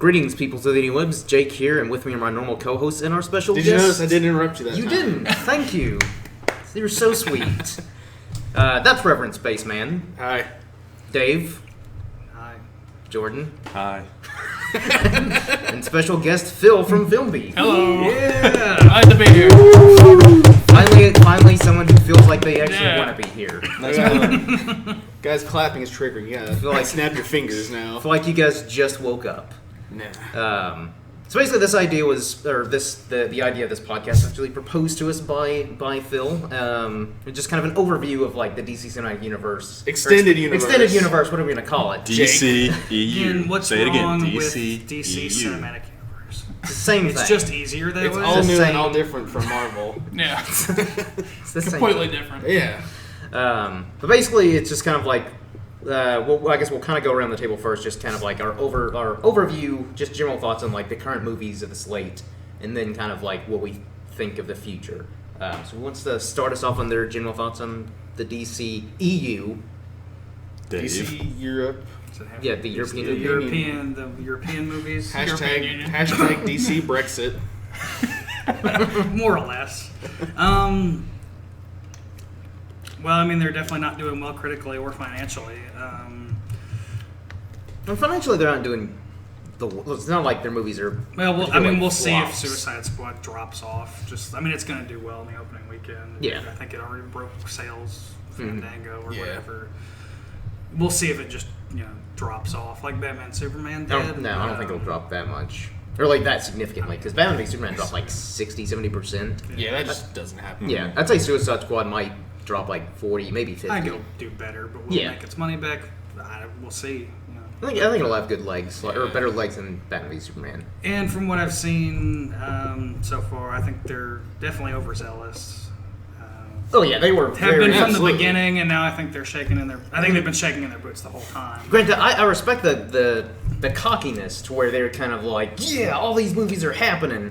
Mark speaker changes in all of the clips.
Speaker 1: Greetings, people to the interwebs. Jake here, and with me are my normal co-hosts and our special guests.
Speaker 2: Did you notice I didn't interrupt you that
Speaker 1: You
Speaker 2: time?
Speaker 1: didn't. Thank you. You're so sweet. That's Reverend Spaceman.
Speaker 2: Hi.
Speaker 1: Dave.
Speaker 3: Hi.
Speaker 1: Jordan.
Speaker 4: Hi.
Speaker 1: And special guest Phil from Filmbeef.
Speaker 3: Hello.
Speaker 1: Yeah.
Speaker 3: Glad to be here.
Speaker 1: Finally, someone who feels like they actually want to be here.
Speaker 4: Nice one.
Speaker 2: Guys, clapping is triggering. Yeah,
Speaker 1: feel like-
Speaker 2: snap your fingers now.
Speaker 1: I feel like you guys just woke up.
Speaker 2: Nah.
Speaker 1: So basically, this idea was, or the idea of this podcast was actually proposed to us by Phil. It's just kind of an overview of like the DC Cinematic Universe,
Speaker 2: Extended universe.
Speaker 1: Extended universe. What are we gonna call it?
Speaker 4: DCEU.
Speaker 3: And what's
Speaker 4: Say it again.
Speaker 3: wrong with
Speaker 4: DCEU.
Speaker 3: DC Cinematic Universe?
Speaker 1: Same
Speaker 3: It's
Speaker 1: thing.
Speaker 3: just easier that
Speaker 2: It's
Speaker 3: way.
Speaker 2: all
Speaker 1: the
Speaker 2: new
Speaker 1: same.
Speaker 2: and all different from Marvel.
Speaker 3: Yeah,
Speaker 1: It's the same
Speaker 3: completely
Speaker 1: thing.
Speaker 3: different.
Speaker 2: Yeah.
Speaker 1: But basically, it's just kind of like, well, I guess we'll kind of go around the table first, just kind of like our overview, just general thoughts on like the current movies of the slate, and then kind of like what we think of the future. So who wants to start us off on their general thoughts on the DCEU?
Speaker 4: Dave.
Speaker 2: DC Europe.
Speaker 3: Does it have
Speaker 1: Yeah, the European
Speaker 3: the
Speaker 1: Union.
Speaker 3: European movies. European Union.
Speaker 2: Hashtag DC Brexit.
Speaker 3: More or less. Well, I mean, they're definitely not doing well critically or financially.
Speaker 1: And financially, they're not doing it's not like their movies are.
Speaker 3: We'll see if
Speaker 1: flops.
Speaker 3: Suicide Squad drops off. It's going to do well in the opening weekend.
Speaker 1: Yeah.
Speaker 3: I think it already broke sales,
Speaker 1: Mhm.
Speaker 3: Fandango or
Speaker 2: Yeah.
Speaker 3: whatever. We'll see if it just drops off like Batman Superman did.
Speaker 1: I don't think it'll drop that much. Or like that significantly, because Batman v Superman dropped like 60-70%.
Speaker 2: Yeah, that just doesn't happen.
Speaker 1: Yeah, I'd say Suicide Squad might drop like 40, maybe 50.
Speaker 3: I think it'll do better, but will
Speaker 1: Yeah.
Speaker 3: it make its money back? We'll see.
Speaker 1: I think it'll have good legs, or better legs than Batman v Superman.
Speaker 3: And from what I've seen so far, I think they're definitely overzealous.
Speaker 1: Oh yeah, they were
Speaker 3: Have
Speaker 1: very.
Speaker 3: been from the
Speaker 2: Absolutely.
Speaker 3: beginning, and now I think they're shaking in their. I think they've been shaking in their boots the whole time.
Speaker 1: Granted, I respect the cockiness to where they're kind of like, yeah, all these movies are happening.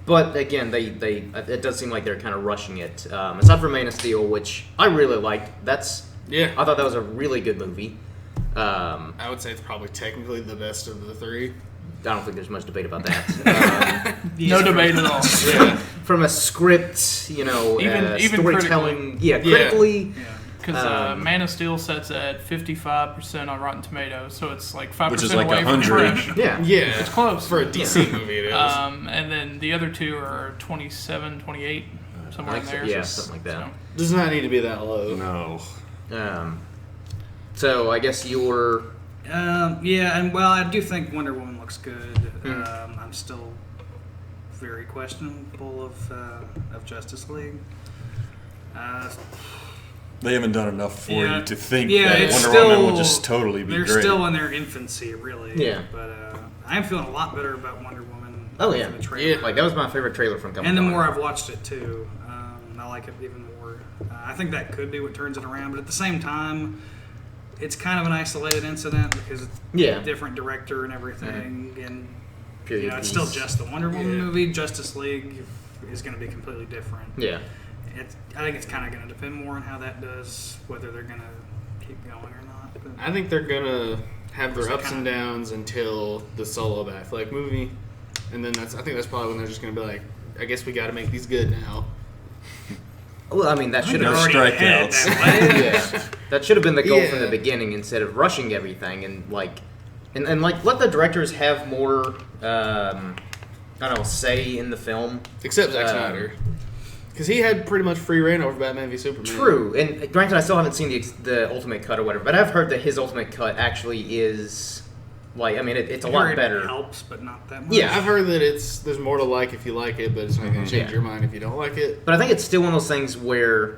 Speaker 1: But again, it does seem like they're kind of rushing it. Aside from Man of Steel, which I really liked,
Speaker 2: Yeah.
Speaker 1: I thought that was a really good movie.
Speaker 2: I would say it's probably technically the best of the three.
Speaker 1: I don't think there's much debate about that.
Speaker 5: No debate at all.
Speaker 2: Yeah.
Speaker 1: From a script,
Speaker 5: Even
Speaker 1: storytelling,
Speaker 5: critically.
Speaker 1: critically.
Speaker 3: Yeah.
Speaker 5: Because Man of Steel sets at 55% on Rotten Tomatoes, so it's like 5%
Speaker 4: Which is like
Speaker 5: away from
Speaker 4: 100.
Speaker 5: fresh.
Speaker 1: Yeah.
Speaker 2: Yeah.
Speaker 5: It's close.
Speaker 2: For a DC movie, it is.
Speaker 5: And then the other two are 27, 28, somewhere in there.
Speaker 1: Yeah, something like that.
Speaker 2: Does not need to be that low.
Speaker 4: No.
Speaker 1: So I guess you're.
Speaker 3: I do think Wonder Woman looks good. I'm still very questionable of Justice League.
Speaker 4: They haven't done enough for you to think
Speaker 3: Yeah,
Speaker 4: that
Speaker 3: it's
Speaker 4: Wonder Woman
Speaker 3: still-
Speaker 4: will just totally be
Speaker 3: They're
Speaker 4: great.
Speaker 3: still in their infancy, really.
Speaker 1: Yeah.
Speaker 3: But I'm feeling a lot better about Wonder Woman.
Speaker 1: Oh yeah,
Speaker 3: after the trailer.
Speaker 1: Like that was my favorite trailer from Comic-Con.
Speaker 3: And the more I've watched it too, I like it even more. I think that could be what turns it around, but at the same time, it's kind of an isolated incident because it's a different director and everything, and
Speaker 1: Period
Speaker 3: it's
Speaker 1: piece.
Speaker 3: still just the Wonder Woman
Speaker 2: Yeah.
Speaker 3: movie. Justice League is going to be completely different.
Speaker 1: Yeah.
Speaker 3: I think it's kind of going to depend more on how that does, whether they're going to keep going or not. But
Speaker 2: I think they're gonna have their
Speaker 3: They
Speaker 2: ups and
Speaker 3: kinda-
Speaker 2: downs until the solo Batfleck movie, and then I think that's probably when they're just gonna be like, I guess we got to make these good now.
Speaker 1: Well, I mean that should
Speaker 3: they're
Speaker 1: have.
Speaker 3: already ahead
Speaker 4: strikeouts.
Speaker 3: that way.
Speaker 1: Yeah, that should have been the goal from
Speaker 2: Yeah.
Speaker 1: the beginning instead of rushing everything and let the directors have more say in the film.
Speaker 2: Except Zack Snyder, because he had pretty much free reign over Batman v Superman.
Speaker 1: True, and granted, I still haven't seen the ultimate cut or whatever, but I've heard that his ultimate cut actually is it's a
Speaker 3: I
Speaker 1: lot
Speaker 3: heard
Speaker 1: better.
Speaker 3: It helps, but not that much.
Speaker 2: Yeah, I've heard that there's more to like if you like it, but it's not gonna change
Speaker 1: Yeah.
Speaker 2: your mind if you don't like it.
Speaker 1: But I think it's still one of those things where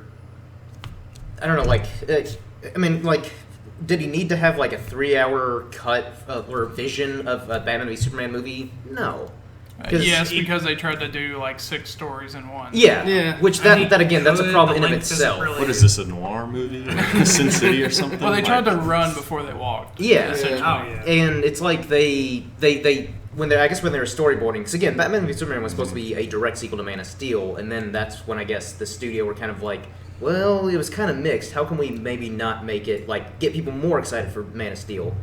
Speaker 1: I don't know, did he need to have like a 3-hour cut or vision of a Batman v Superman movie? No.
Speaker 5: Yes, because they tried to do like 6 stories in one.
Speaker 1: Yeah.
Speaker 2: Yeah.
Speaker 1: Which
Speaker 3: I mean,
Speaker 1: that again, that's a problem in
Speaker 3: the
Speaker 1: of
Speaker 3: length isn't
Speaker 1: itself.
Speaker 3: really-
Speaker 4: What is this, a noir movie? Sin City or something?
Speaker 5: Well, they tried
Speaker 4: Like-
Speaker 5: to run before they walked.
Speaker 1: Yeah.
Speaker 5: essentially.
Speaker 3: Oh, yeah.
Speaker 1: And it's like they when they were storyboarding, because again, Batman v Superman was supposed to be a direct sequel to Man of Steel, and then that's when I guess the studio were kind of like, well, it was kind of mixed. How can we maybe not make it like get people more excited for Man of Steel?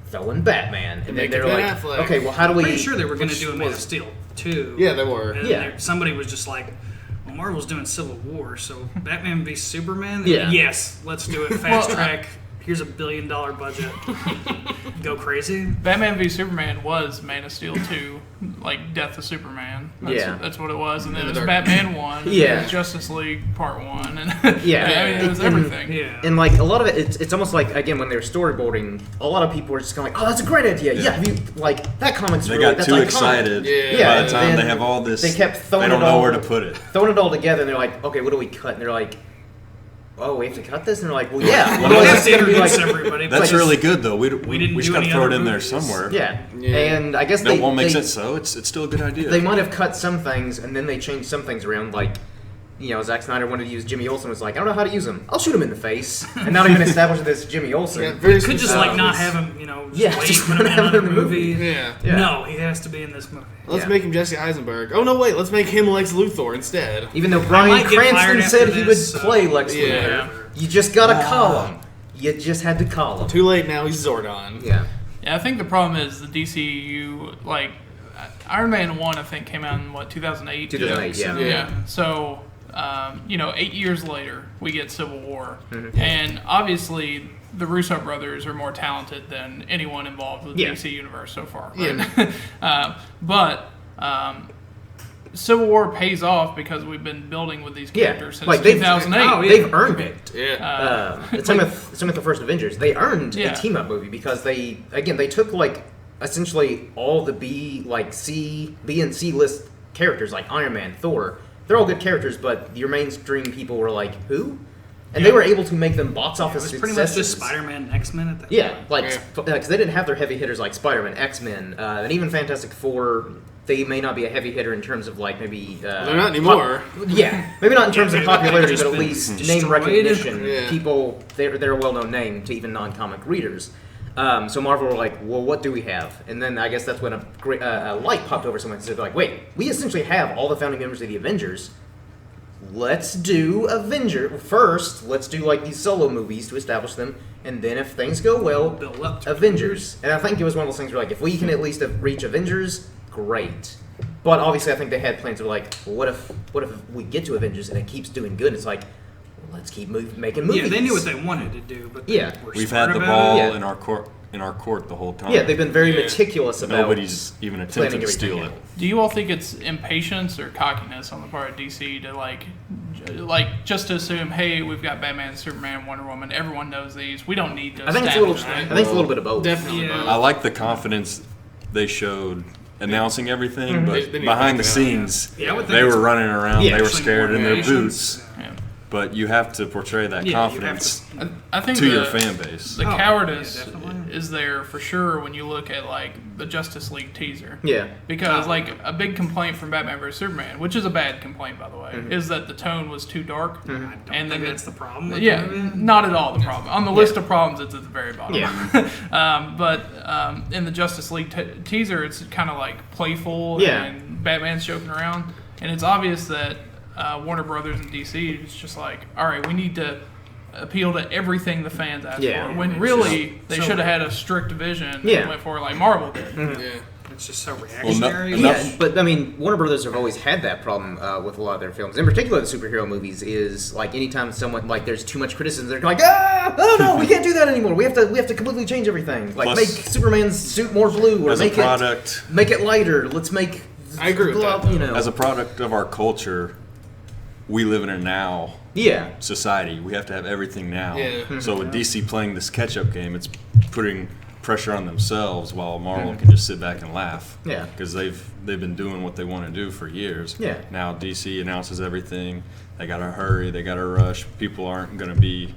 Speaker 1: throw in Batman, and then
Speaker 2: Make
Speaker 1: they're
Speaker 2: it Ben
Speaker 1: like,
Speaker 2: Affleck.
Speaker 1: okay, well, how do we?
Speaker 3: Pretty sure they were going to do a Man of Steel 2.
Speaker 2: Yeah, they were.
Speaker 3: And
Speaker 1: Yeah.
Speaker 3: somebody was just like, well, Marvel's doing Civil War, so Batman v Superman?
Speaker 1: Yeah.
Speaker 3: Yes, let's do it. Fast track. Here's $1 billion budget. Go crazy.
Speaker 5: Batman v Superman was Man of Steel 2, like Death of Superman. That's what it was. And then it was Batman 1. And then Justice League Part 1. And I mean, it was everything.
Speaker 3: Yeah.
Speaker 1: And like a lot of it, it's almost like, again, when they're storyboarding, a lot of people were just kind of like, oh, that's a great idea. Yeah, have you, like, that comic's
Speaker 4: They
Speaker 1: really,
Speaker 4: got
Speaker 1: that's
Speaker 4: too
Speaker 1: iconic.
Speaker 4: excited.
Speaker 1: Yeah,
Speaker 4: By the time
Speaker 1: then
Speaker 4: they have all this,
Speaker 1: they kept throwing
Speaker 4: they don't
Speaker 1: it all,
Speaker 4: know where to put it.
Speaker 1: Throwing it all together, and they're like, okay, what do we cut? And they're like, oh, we have to cut this? And they're like, well, yeah.
Speaker 3: Well,
Speaker 1: Otherwise
Speaker 3: we have
Speaker 1: it's
Speaker 3: to
Speaker 1: gonna be
Speaker 3: introduce
Speaker 1: like,
Speaker 3: everybody.
Speaker 4: That's
Speaker 1: like-
Speaker 4: really good though. We
Speaker 3: didn't
Speaker 4: just
Speaker 3: do
Speaker 4: got to
Speaker 3: any
Speaker 4: throw it
Speaker 3: other
Speaker 4: in there
Speaker 3: movies.
Speaker 4: somewhere.
Speaker 1: yeah.
Speaker 2: Yeah.
Speaker 1: And I guess
Speaker 4: That won't make sense though. It's still a good idea.
Speaker 1: They might have cut some things, and then they changed some things around, like, Zack Snyder wanted to use Jimmy Olsen, was like, I don't know how to use him. I'll shoot him in the face. And not even establish this Jimmy Olsen.
Speaker 2: Yeah, very
Speaker 3: Could just
Speaker 2: specific.
Speaker 3: not have him, just
Speaker 1: Yeah,
Speaker 3: wait,
Speaker 1: just
Speaker 3: put him in
Speaker 1: have him
Speaker 3: another
Speaker 1: in the
Speaker 3: movie.
Speaker 2: Yeah.
Speaker 1: Yeah.
Speaker 3: No, he has to be in this movie.
Speaker 2: Let's
Speaker 1: Yeah.
Speaker 2: make him Jesse Eisenberg. Oh no, wait. Let's make him Lex Luthor instead.
Speaker 1: Even though
Speaker 3: might
Speaker 1: Bryan
Speaker 3: get fired
Speaker 1: Cranston
Speaker 3: after
Speaker 1: said he would
Speaker 3: this,
Speaker 1: play Lex
Speaker 2: yeah.
Speaker 1: Luthor. You just gotta call him. You just had to call him.
Speaker 2: Too late now. He's Zordon.
Speaker 1: Yeah.
Speaker 5: Yeah, I think the problem is the DCEU, like, Iron Man 1, I think, came out in, 2008?
Speaker 1: 2008, yeah.
Speaker 2: Yeah.
Speaker 5: So, 8 years later, we get Civil War.
Speaker 1: Mm-hmm.
Speaker 5: And obviously, the Russo brothers are more talented than anyone involved with the DC universe so far. Right?
Speaker 2: Yeah.
Speaker 5: But Civil War pays off because we've been building with these characters since
Speaker 1: like
Speaker 5: 2008.
Speaker 1: they've earned it.
Speaker 2: Yeah.
Speaker 1: Same with the first Avengers. They earned a team up movie because they took like essentially all the B and C list characters like Iron Man, Thor. They're all good characters, but your mainstream people were like, who? And they were able to make them box office
Speaker 3: It was pretty much
Speaker 1: successes.
Speaker 3: just Spider-Man, X-Men at that
Speaker 1: Yeah, because they didn't have their heavy hitters like Spider-Man, X-Men, and even Fantastic Four. They may not be a heavy hitter in terms of like maybe
Speaker 2: They're not anymore.
Speaker 1: maybe not in terms of
Speaker 3: they've
Speaker 1: popularity,
Speaker 3: just
Speaker 1: but at
Speaker 3: been
Speaker 1: least name
Speaker 3: destroyed.
Speaker 1: recognition.
Speaker 2: Yeah.
Speaker 1: People, they're a well-known name to even non-comic readers. So Marvel were like, well, what do we have? And then I guess that's when a light popped over someone and said, like, wait, we essentially have all the founding members of the Avengers. Let's do first. Let's do like these solo movies to establish them, and then if things go well,
Speaker 3: Build up to
Speaker 1: Avengers. And I think it was one of those things where like, if we can at least reach Avengers, great. But obviously, I think they had plans of like, well, what if we get to Avengers and it keeps doing good? It's like, well, let's keep making movies.
Speaker 3: Yeah, they knew what they wanted to do, but they were
Speaker 4: We've
Speaker 3: smart
Speaker 4: had the
Speaker 3: about
Speaker 4: ball
Speaker 3: it.
Speaker 4: in our court the whole time.
Speaker 1: Yeah, they've been very meticulous about.
Speaker 4: Nobody's even attempted
Speaker 1: planning
Speaker 4: to steal
Speaker 1: everything
Speaker 4: it.
Speaker 1: out.
Speaker 5: Do you all think it's impatience or cockiness on the part of DC to like just to assume, hey, we've got Batman, Superman, Wonder Woman, everyone knows these. We don't need to.
Speaker 1: I think it's a little bit of both.
Speaker 2: Definitely.
Speaker 3: Yeah.
Speaker 2: both.
Speaker 4: I like the confidence they showed announcing everything, but
Speaker 2: They need to
Speaker 4: behind the
Speaker 2: figure it out,
Speaker 4: scenes,
Speaker 3: Yeah, I would think
Speaker 4: they were
Speaker 3: it's
Speaker 4: running around.
Speaker 1: Yeah,
Speaker 4: they were
Speaker 3: actually
Speaker 4: scared
Speaker 3: more
Speaker 4: in their
Speaker 3: patience.
Speaker 4: boots.
Speaker 5: Yeah.
Speaker 4: But you have to portray that
Speaker 3: Yeah, you have
Speaker 4: confidence
Speaker 5: I think
Speaker 4: to
Speaker 5: the,
Speaker 4: your fan base.
Speaker 5: the
Speaker 3: Oh,
Speaker 5: cowardice
Speaker 3: yeah, definitely.
Speaker 5: is there for sure when you look at like the Justice League teaser.
Speaker 1: Yeah.
Speaker 5: Because
Speaker 3: Oh.
Speaker 5: like a big complaint from Batman vs Superman, which is a bad complaint by the way, is that the tone was too dark.
Speaker 3: I don't
Speaker 5: And
Speaker 3: think
Speaker 5: then
Speaker 3: that's the problem. With
Speaker 5: Yeah,
Speaker 3: the movie.
Speaker 5: not at all the problem. On the list of problems, it's at the very bottom.
Speaker 1: Yeah.
Speaker 5: But in the Justice League teaser, it's kind of like playful,
Speaker 1: Yeah.
Speaker 5: and Batman's joking around, and it's obvious that Warner Brothers and DC is just like, all right, we need to appeal to everything the fans ask
Speaker 1: Yeah.
Speaker 5: for. When
Speaker 3: It's
Speaker 5: really
Speaker 3: just
Speaker 5: they
Speaker 3: so-
Speaker 5: should have had a strict vision
Speaker 1: Yeah.
Speaker 5: and went for it like Marvel did.
Speaker 2: Yeah.
Speaker 3: It's just so
Speaker 4: Well,
Speaker 3: reactionary.
Speaker 1: Yeah, but I mean, Warner Brothers have always had that problem with a lot of their films. In particular, the superhero movies is like anytime someone like there's too much criticism, they're like, oh no, we can't do that anymore. We have to completely change everything. Like
Speaker 4: Plus-
Speaker 1: make Superman's suit more blue or
Speaker 4: As a
Speaker 1: make
Speaker 4: product,
Speaker 1: it lighter. Let's make.
Speaker 2: I agree with that,
Speaker 1: You know,
Speaker 4: as a product of our culture, we live in a now
Speaker 1: yeah,
Speaker 4: society. We have to have everything now.
Speaker 2: Yeah.
Speaker 4: So with DC playing this catch-up game, it's putting pressure on themselves while Marvel can just sit back and laugh.
Speaker 1: Yeah.
Speaker 4: Because they've been doing what they want to do for years.
Speaker 1: Yeah.
Speaker 4: Now DC announces everything. They got to hurry. They got to rush. People aren't going to be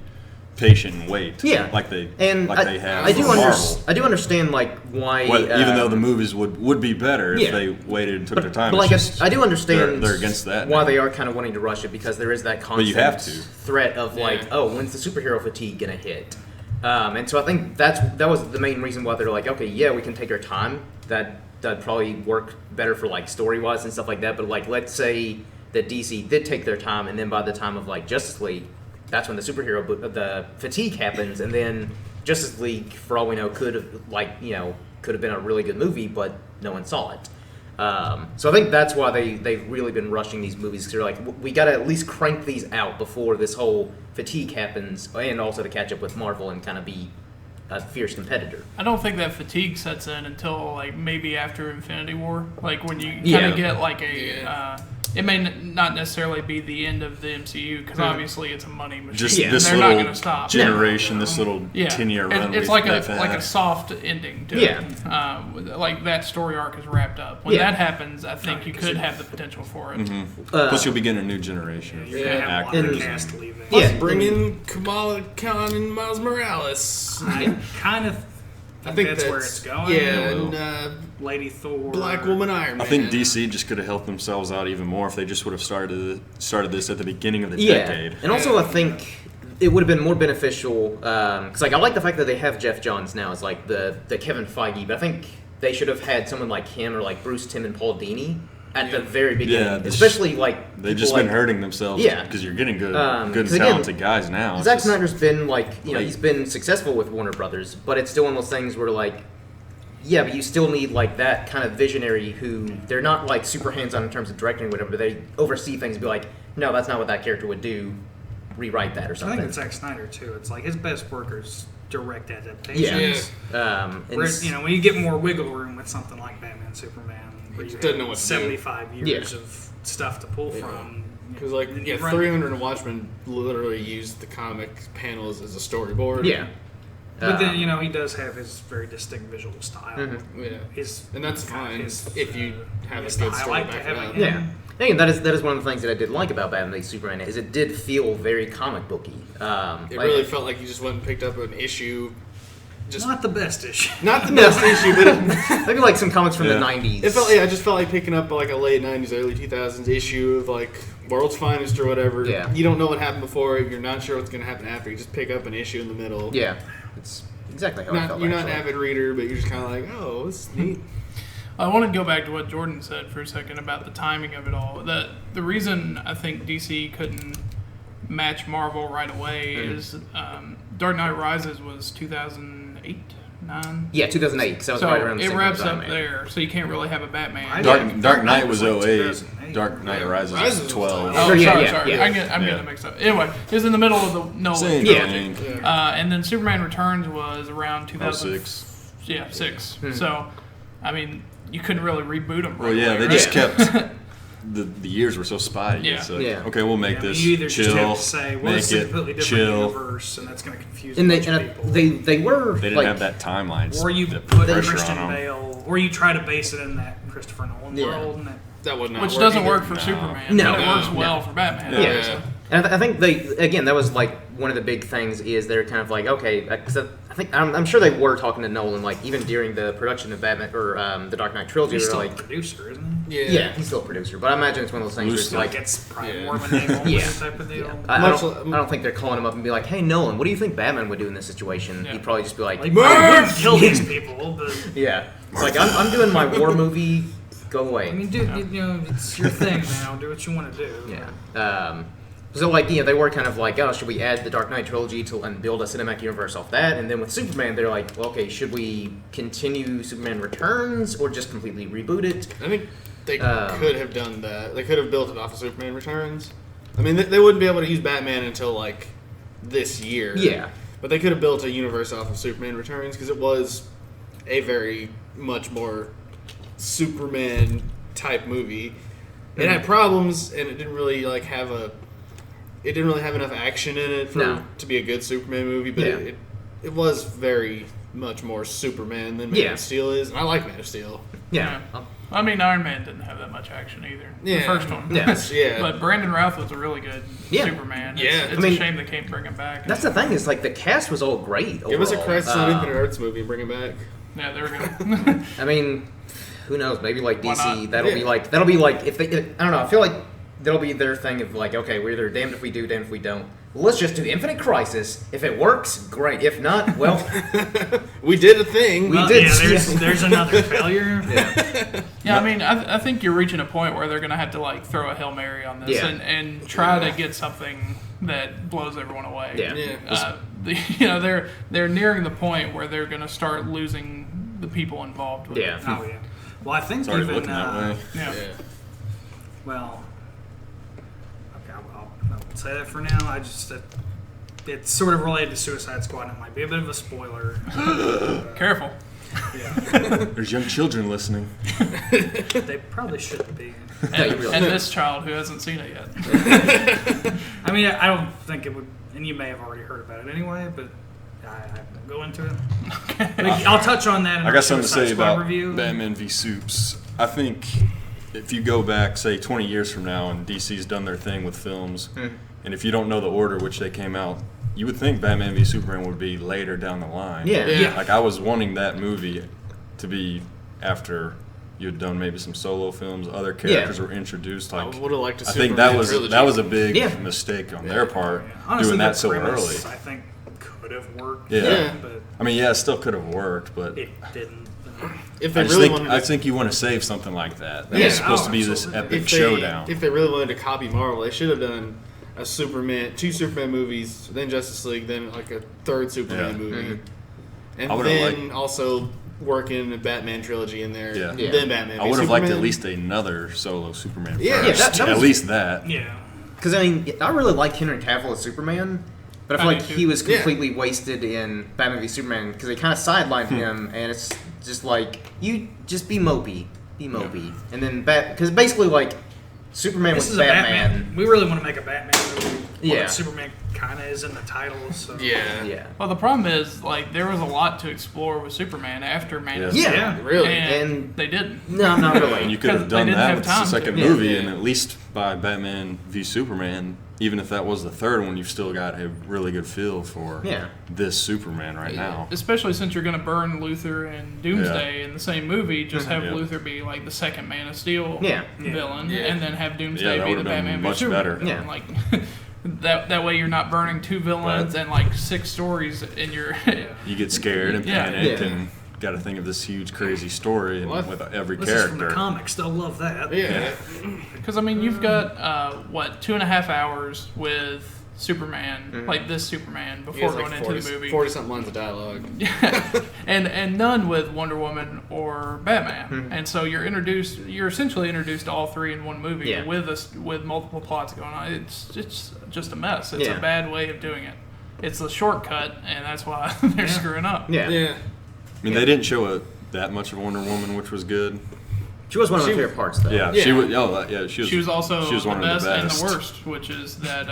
Speaker 4: patient and wait.
Speaker 1: Yeah.
Speaker 4: Like they
Speaker 1: and
Speaker 4: they have
Speaker 1: I do
Speaker 4: for Marvel.
Speaker 1: I do understand like why.
Speaker 4: Well, even though the movies would be better
Speaker 1: yeah.
Speaker 4: if they waited and took their time.
Speaker 1: But like
Speaker 4: it's just-
Speaker 1: I do understand
Speaker 4: they're against that
Speaker 1: why
Speaker 4: now.
Speaker 1: they are kind of wanting to rush it because there is that constant
Speaker 4: you have to.
Speaker 1: threat of like, oh, when's the superhero fatigue gonna hit? And so I think that was the main reason why they're like, okay, yeah, we can take our time. That'd probably work better for like story wise and stuff like that. But like, let's say that DC did take their time, and then by the time of like Justice League, that's when the superhero the fatigue happens, and then Justice League, for all we know, could have been a really good movie, but no one saw it. So I think that's why they've really been rushing these movies, because they're like, we got to at least crank these out before this whole fatigue happens, and also to catch up with Marvel and kind of be a fierce competitor.
Speaker 5: I don't think that fatigue sets in until like maybe after Infinity War, like when you kind of get like a. It may not necessarily be the end of the MCU, because obviously it's a money machine.
Speaker 4: Just
Speaker 5: and
Speaker 4: this
Speaker 5: they're
Speaker 4: little
Speaker 5: not going to stop.
Speaker 4: generation, this little 10-year run.
Speaker 5: It's like a soft ending to it. Like that story arc is wrapped up. When that happens, I think you could have the potential for it.
Speaker 4: Plus, you'll begin a new generation of
Speaker 3: You're going to have a lot of cast leaving.
Speaker 2: Plus, bring in Kamala Khan and Miles Morales.
Speaker 3: I kind of think that's where it's going.
Speaker 2: Yeah, and
Speaker 3: Lady Thor,
Speaker 2: Black Woman, Iron Man.
Speaker 4: I think DC just could have helped themselves out even more if they just would have started this at the beginning of the decade.
Speaker 1: And also I think it would have been more beneficial, because I like the fact that they have Jeff Johns now as like the Kevin Feige, but I think they should have had someone like him or like Bruce Timm and Paul Dini at the very beginning, especially like
Speaker 4: they've just been hurting themselves. because you're getting good and talented guys now.
Speaker 1: Zack Snyder's been like he's been successful with Warner Brothers, but it's still one of those things where like. Yeah, but you still need like that kind of visionary who they're not like super hands-on in terms of directing or whatever, but they oversee things and be like, no, that's not what that character would do. Rewrite that or something.
Speaker 3: I think it's Zack Snyder too. It's like his best work is direct adaptations. Whereas, when you get more wiggle room with something like Batman, Superman, where you have 75 years of stuff to pull from.
Speaker 2: Because 300 and Watchmen literally used the comic panels as a storyboard.
Speaker 1: Yeah.
Speaker 3: But then, he does have his very distinct visual style.
Speaker 2: And that's fine if you have a good story back it up.
Speaker 1: Yeah. I think that is one of the things that I did like about Batman v Superman is it did feel very comic booky.
Speaker 2: It really felt like you just went and picked up an issue.
Speaker 3: Not the best issue.
Speaker 2: Not the best issue, but
Speaker 1: maybe like some comics from the 90s.
Speaker 2: It felt, I just felt like picking up like a late 90s, early 2000s issue of like World's Finest or whatever.
Speaker 1: Yeah.
Speaker 2: You don't know what happened before. You're not sure what's going to happen after. You just pick up an issue in the middle.
Speaker 1: Yeah. It's exactly how I felt.
Speaker 2: You're not an avid reader, but you're just kind of like, oh, it's neat.
Speaker 5: I want to go back to what Jordan said for a second about the timing of it all. The reason I think DC couldn't match Marvel right away is Dark Knight Rises was 2008, 9?
Speaker 1: Yeah, 2008. Because that was right around the
Speaker 5: same time. It wraps up
Speaker 1: man.
Speaker 5: there, so you can't really have a Batman.
Speaker 4: Dark Knight was 08. Dark Knight Rises was 12.
Speaker 5: Oh, sorry. I'm getting it mixed up. Anyway, it was in the middle of the Nolan trilogy. And then Superman Returns was around 2006. Yeah, 6. So, I mean, you couldn't really reboot them right away,
Speaker 4: they just kept... The years were so spotty. So, okay, we'll make this
Speaker 3: you either
Speaker 4: chill.
Speaker 3: Just have to say, well, it's a completely different universe, and that's going to confuse a bunch of people.
Speaker 1: They
Speaker 4: didn't have that timeline.
Speaker 3: Or you put Christian Bale, or you try to base it in that Christopher Nolan world, and
Speaker 2: that would not
Speaker 5: which doesn't work for Superman.
Speaker 1: No,
Speaker 5: but it works well for Batman.
Speaker 1: Yeah. And I think that was like one of the big things is they're kind of like, okay, because I'm sure they were talking to Nolan, like even during the production of Batman or the Dark Knight trilogy.
Speaker 3: He's still
Speaker 1: like,
Speaker 3: a producer, isn't he?
Speaker 1: Yeah, he's still a producer, but I imagine it's one of those things where it's like
Speaker 3: it's probably more of a name only type of deal.
Speaker 1: I don't think they're calling him up and be like, hey Nolan, what do you think Batman would do in this situation? He'd probably just be like
Speaker 3: I would kill these people, but
Speaker 1: it's like I'm doing my war movie. Go away.
Speaker 3: I mean, dude, it's your thing now. Do what you want to do.
Speaker 1: Yeah. So, like, they were kind of like, oh, should we add the Dark Knight trilogy and build a cinematic universe off that? And then with Superman, they're like, well, okay, should we continue Superman Returns or just completely reboot it?
Speaker 2: I think they could have done that. They could have built it off of Superman Returns. I mean, they wouldn't be able to use Batman until, like, this year.
Speaker 1: Yeah.
Speaker 2: But they could have built a universe off of Superman Returns because it was a very much more Superman-type movie. It had problems, and it didn't really, like, have enough action in it to be a good Superman movie, but it was very much more Superman than Man of Steel is, and I like Man of Steel.
Speaker 1: Yeah.
Speaker 5: I mean, Iron Man didn't have that much action either.
Speaker 2: Yeah.
Speaker 5: The first one.
Speaker 1: Yeah.
Speaker 5: But Brandon Routh was a really good Superman. It's a shame they can't bring him back.
Speaker 1: That's the thing, is like the cast was all great overall.
Speaker 2: Give us a Crisis on Infinite Earths movie and bring him back.
Speaker 5: Yeah, there we go.
Speaker 1: I mean, who knows? Maybe like DC, that'll be like if they. I don't know. I feel like that'll be their thing of like, okay, we're either damned if we do, damned if we don't. Let's just do Infinite Crisis. If it works, great. If not, well,
Speaker 2: we did a thing.
Speaker 3: There's another failure.
Speaker 5: I mean, I think you're reaching a point where they're going to have to like throw a Hail Mary on this and try to get something that blows everyone away. they're nearing the point where they're going to start losing the people involved with it.
Speaker 3: Oh yeah. Well, I think
Speaker 4: It's already
Speaker 3: even
Speaker 4: looking that way.
Speaker 5: Yeah.
Speaker 3: well, okay, I won't say that for now. It's sort of related to Suicide Squad. And it might be a bit of a spoiler.
Speaker 5: Careful.
Speaker 3: Yeah,
Speaker 4: There's young children listening.
Speaker 3: they probably shouldn't be.
Speaker 5: And this child who hasn't seen it yet.
Speaker 3: I mean, I don't think it would, and you may have already heard about it anyway, but I won't go into it. Like, I'll touch on that in
Speaker 4: I
Speaker 3: our
Speaker 4: got something to
Speaker 3: Suicide
Speaker 4: say
Speaker 3: Squad
Speaker 4: about
Speaker 3: review.
Speaker 4: Batman v Supes. I think if you go back, say, 20 years from now, and DC's done their thing with films, and if you don't know the order which they came out, you would think Batman v Superman would be later down the line.
Speaker 1: Yeah.
Speaker 4: Like, I was wanting that movie to be after you'd done maybe some solo films, other characters were introduced. Like,
Speaker 2: I would have liked to.
Speaker 4: I think that was a big mistake on their part,
Speaker 3: Honestly,
Speaker 4: doing that
Speaker 3: the
Speaker 4: so
Speaker 3: premise,
Speaker 4: early.
Speaker 3: I think could have worked.
Speaker 4: Yeah.
Speaker 3: But
Speaker 4: I mean, yeah, it still could have worked, but
Speaker 3: it didn't.
Speaker 2: If they really wanted,
Speaker 4: I think you want to save something like that.
Speaker 1: Yeah.
Speaker 4: It's supposed to be this
Speaker 3: Absolutely.
Speaker 4: epic showdown.
Speaker 2: If they really wanted to copy Marvel, they should have done a two Superman movies, then Justice League, then like a third Superman movie, and
Speaker 4: I would've
Speaker 2: then also work in a Batman trilogy in there.
Speaker 4: Yeah.
Speaker 2: Then Batman.
Speaker 4: I would have liked at
Speaker 2: Superman.
Speaker 4: least another solo Superman.
Speaker 2: Yeah.
Speaker 4: first.
Speaker 1: Yeah, that
Speaker 4: at
Speaker 1: was-
Speaker 4: least that.
Speaker 3: Yeah.
Speaker 1: Because I mean, I really like Henry Cavill as Superman, but I feel
Speaker 5: I
Speaker 1: like
Speaker 5: do too.
Speaker 1: he was
Speaker 2: Yeah.
Speaker 1: completely wasted in Batman v Superman because they kind of sidelined him, and it's just like you just be mopey, and then because basically like Superman
Speaker 3: This
Speaker 1: was
Speaker 3: is a
Speaker 1: Batman.
Speaker 3: Batman. We really want to make a Batman movie.
Speaker 1: Yeah.
Speaker 3: But Superman kind of is in the title, so.
Speaker 2: Yeah.
Speaker 1: Yeah,
Speaker 5: Well, the problem is, like, there was a lot to explore with Superman after Man of
Speaker 1: Yeah.
Speaker 5: Steel.
Speaker 3: Yeah.
Speaker 2: Really.
Speaker 5: And they didn't.
Speaker 1: no, not
Speaker 4: And
Speaker 1: really.
Speaker 4: you could have
Speaker 5: Because they
Speaker 4: done
Speaker 5: didn't
Speaker 4: that
Speaker 5: have
Speaker 4: with the
Speaker 5: time to.
Speaker 4: second
Speaker 1: Yeah.
Speaker 4: movie,
Speaker 2: Yeah.
Speaker 4: and at least by Batman v Superman, even if that was the third one, you've still got a really good feel for this Superman right now.
Speaker 5: Especially since you're going to burn Luthor and Doomsday in the same movie, just have
Speaker 4: Yeah.
Speaker 5: Luthor be like the second Man of Steel
Speaker 1: Yeah.
Speaker 5: villain,
Speaker 2: Yeah.
Speaker 5: and then have Doomsday
Speaker 4: that
Speaker 5: be the
Speaker 4: would've been
Speaker 5: Batman v
Speaker 4: much
Speaker 5: Superman
Speaker 4: better.
Speaker 5: villain.
Speaker 1: Yeah.
Speaker 5: Like that way you're not burning two villains and like 6 stories in your.
Speaker 4: You get scared and
Speaker 5: Yeah.
Speaker 4: panic
Speaker 1: Yeah.
Speaker 4: and got to think of this huge, crazy story and
Speaker 2: Well,
Speaker 4: with every
Speaker 3: This is from the
Speaker 4: character.
Speaker 3: comics. They'll love that.
Speaker 2: Yeah.
Speaker 5: Because I mean, you've got 2.5 hours with Superman, like this Superman,
Speaker 2: He
Speaker 5: before
Speaker 2: has
Speaker 5: going
Speaker 2: like
Speaker 5: into the movie,
Speaker 2: 40-something lines of dialogue.
Speaker 5: and none with Wonder Woman or Batman, and so you're essentially introduced to all three in one movie
Speaker 1: Yeah.
Speaker 5: with multiple plots going on. It's just a mess. It's
Speaker 1: Yeah.
Speaker 5: a bad way of doing it. It's a shortcut, and that's why they're screwing up.
Speaker 1: Yeah.
Speaker 2: Yeah.
Speaker 4: I mean, they didn't show that much of Wonder Woman, which was good.
Speaker 1: She was one of my
Speaker 2: She-
Speaker 1: favorite parts, though.
Speaker 4: Yeah,
Speaker 2: Yeah.
Speaker 4: she was. Oh, yeah, she was.
Speaker 5: She was also
Speaker 4: she was
Speaker 5: the
Speaker 4: one
Speaker 5: best,
Speaker 4: of the best
Speaker 5: and the worst, which is that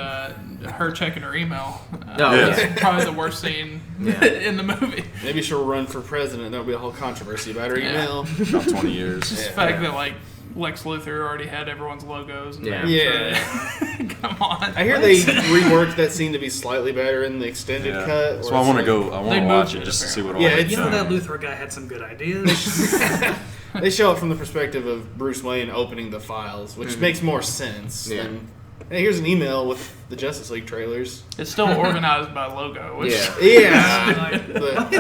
Speaker 5: her checking her email.
Speaker 1: Oh,
Speaker 4: Yeah.
Speaker 5: is probably the worst scene
Speaker 1: Yeah.
Speaker 5: in the movie.
Speaker 2: Maybe she'll run for president. There'll be a whole controversy about her email.
Speaker 4: About 20 years.
Speaker 5: Just the fact that like Lex Luthor already had everyone's logos. And
Speaker 1: Yeah.
Speaker 5: things. Come on.
Speaker 2: I hear they reworked that scene to be slightly better in the extended
Speaker 4: Yeah.
Speaker 2: cut.
Speaker 4: So I want to go. I
Speaker 5: They
Speaker 4: want to
Speaker 5: moved
Speaker 4: watch
Speaker 5: it,
Speaker 4: it just to see what all.
Speaker 2: Yeah,
Speaker 4: they've
Speaker 2: it's-
Speaker 3: You know
Speaker 4: done.
Speaker 3: that Luthor guy had some good ideas.
Speaker 2: They show it from the perspective of Bruce Wayne opening the files, which makes more sense
Speaker 1: Yeah.
Speaker 2: than. Hey, here's an email with the Justice League trailers.
Speaker 5: It's still organized by logo. Which,
Speaker 1: Yeah.
Speaker 2: Yeah.
Speaker 3: Like,
Speaker 2: But-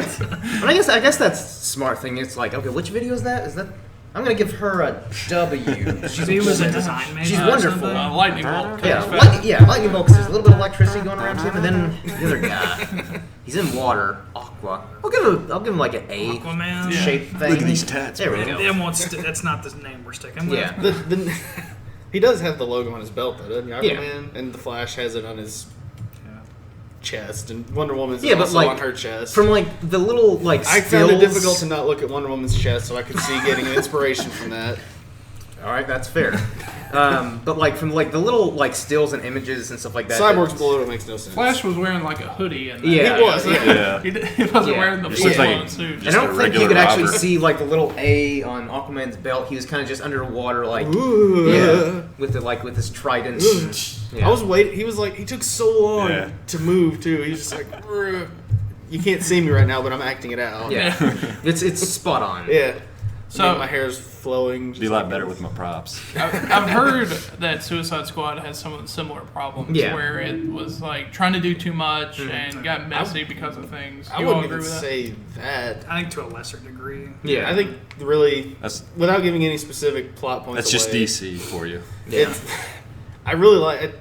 Speaker 1: But I guess that's a smart thing. It's like, okay, which video is that? Is that? I'm gonna give her a W.
Speaker 3: she was a design major.
Speaker 1: She's
Speaker 3: or
Speaker 1: wonderful.
Speaker 3: something.
Speaker 5: lightning bolt.
Speaker 1: Yeah,
Speaker 5: comes fast.
Speaker 1: lightning bolt. 'Cause there's a little bit of electricity going around him, and then the other guy, he's in water. Aqua. I'll give him like an A
Speaker 3: Aquaman.
Speaker 5: Yeah.
Speaker 1: shape thing.
Speaker 4: Look at these tats,
Speaker 1: There we
Speaker 4: bro.
Speaker 1: go.
Speaker 3: That's not the name we're sticking with.
Speaker 1: Yeah.
Speaker 2: he does have the logo on his belt, though, doesn't he?
Speaker 1: Yeah.
Speaker 2: Aquaman, and the Flash has it on his
Speaker 3: Yeah.
Speaker 2: chest, and Wonder Woman's
Speaker 1: Yeah, but
Speaker 2: also
Speaker 1: like
Speaker 2: on her chest.
Speaker 1: from like the little like
Speaker 2: I found it
Speaker 1: stills-
Speaker 2: difficult to not look at Wonder Woman's chest, so I could see getting an inspiration from that.
Speaker 1: All right, that's fair. But like from like the little like stills and images and stuff like that.
Speaker 2: Cyborg's
Speaker 1: that's-
Speaker 2: below it makes no sense.
Speaker 5: Flash was wearing like a hoodie, and
Speaker 1: Yeah,
Speaker 2: He was,
Speaker 4: Yeah.
Speaker 5: he wasn't
Speaker 1: Yeah.
Speaker 5: wearing the
Speaker 4: He
Speaker 5: full
Speaker 4: looked like
Speaker 5: on
Speaker 4: a-
Speaker 5: suit.
Speaker 1: And
Speaker 4: just
Speaker 1: I don't think you
Speaker 4: regular
Speaker 1: could actually
Speaker 4: robber.
Speaker 1: see like the little A on Aquaman's belt. He was kind of just underwater, like
Speaker 2: Ooh.
Speaker 1: yeah, with his trident. Yeah.
Speaker 2: I was waiting. He was like, he took so long
Speaker 4: Yeah.
Speaker 2: to move too. He was just like, "Ugh." You can't see me right now, but I'm acting it out.
Speaker 1: Yeah, it's spot on.
Speaker 2: Yeah.
Speaker 5: So-
Speaker 2: So my hair's flowing.
Speaker 4: Be a lot better with my props.
Speaker 5: I've heard that Suicide Squad has some of the similar problems
Speaker 1: Yeah.
Speaker 5: where it was like trying to do too much and got messy because of things.
Speaker 2: I
Speaker 5: You all
Speaker 2: wouldn't
Speaker 5: agree
Speaker 2: even
Speaker 5: with that?
Speaker 2: say that.
Speaker 3: I think to a lesser degree.
Speaker 1: Yeah,
Speaker 2: I think really,
Speaker 4: That's
Speaker 2: without giving any specific plot points,
Speaker 4: that's just
Speaker 2: away,
Speaker 4: DC for you.
Speaker 1: Yeah.
Speaker 2: It's, I really like.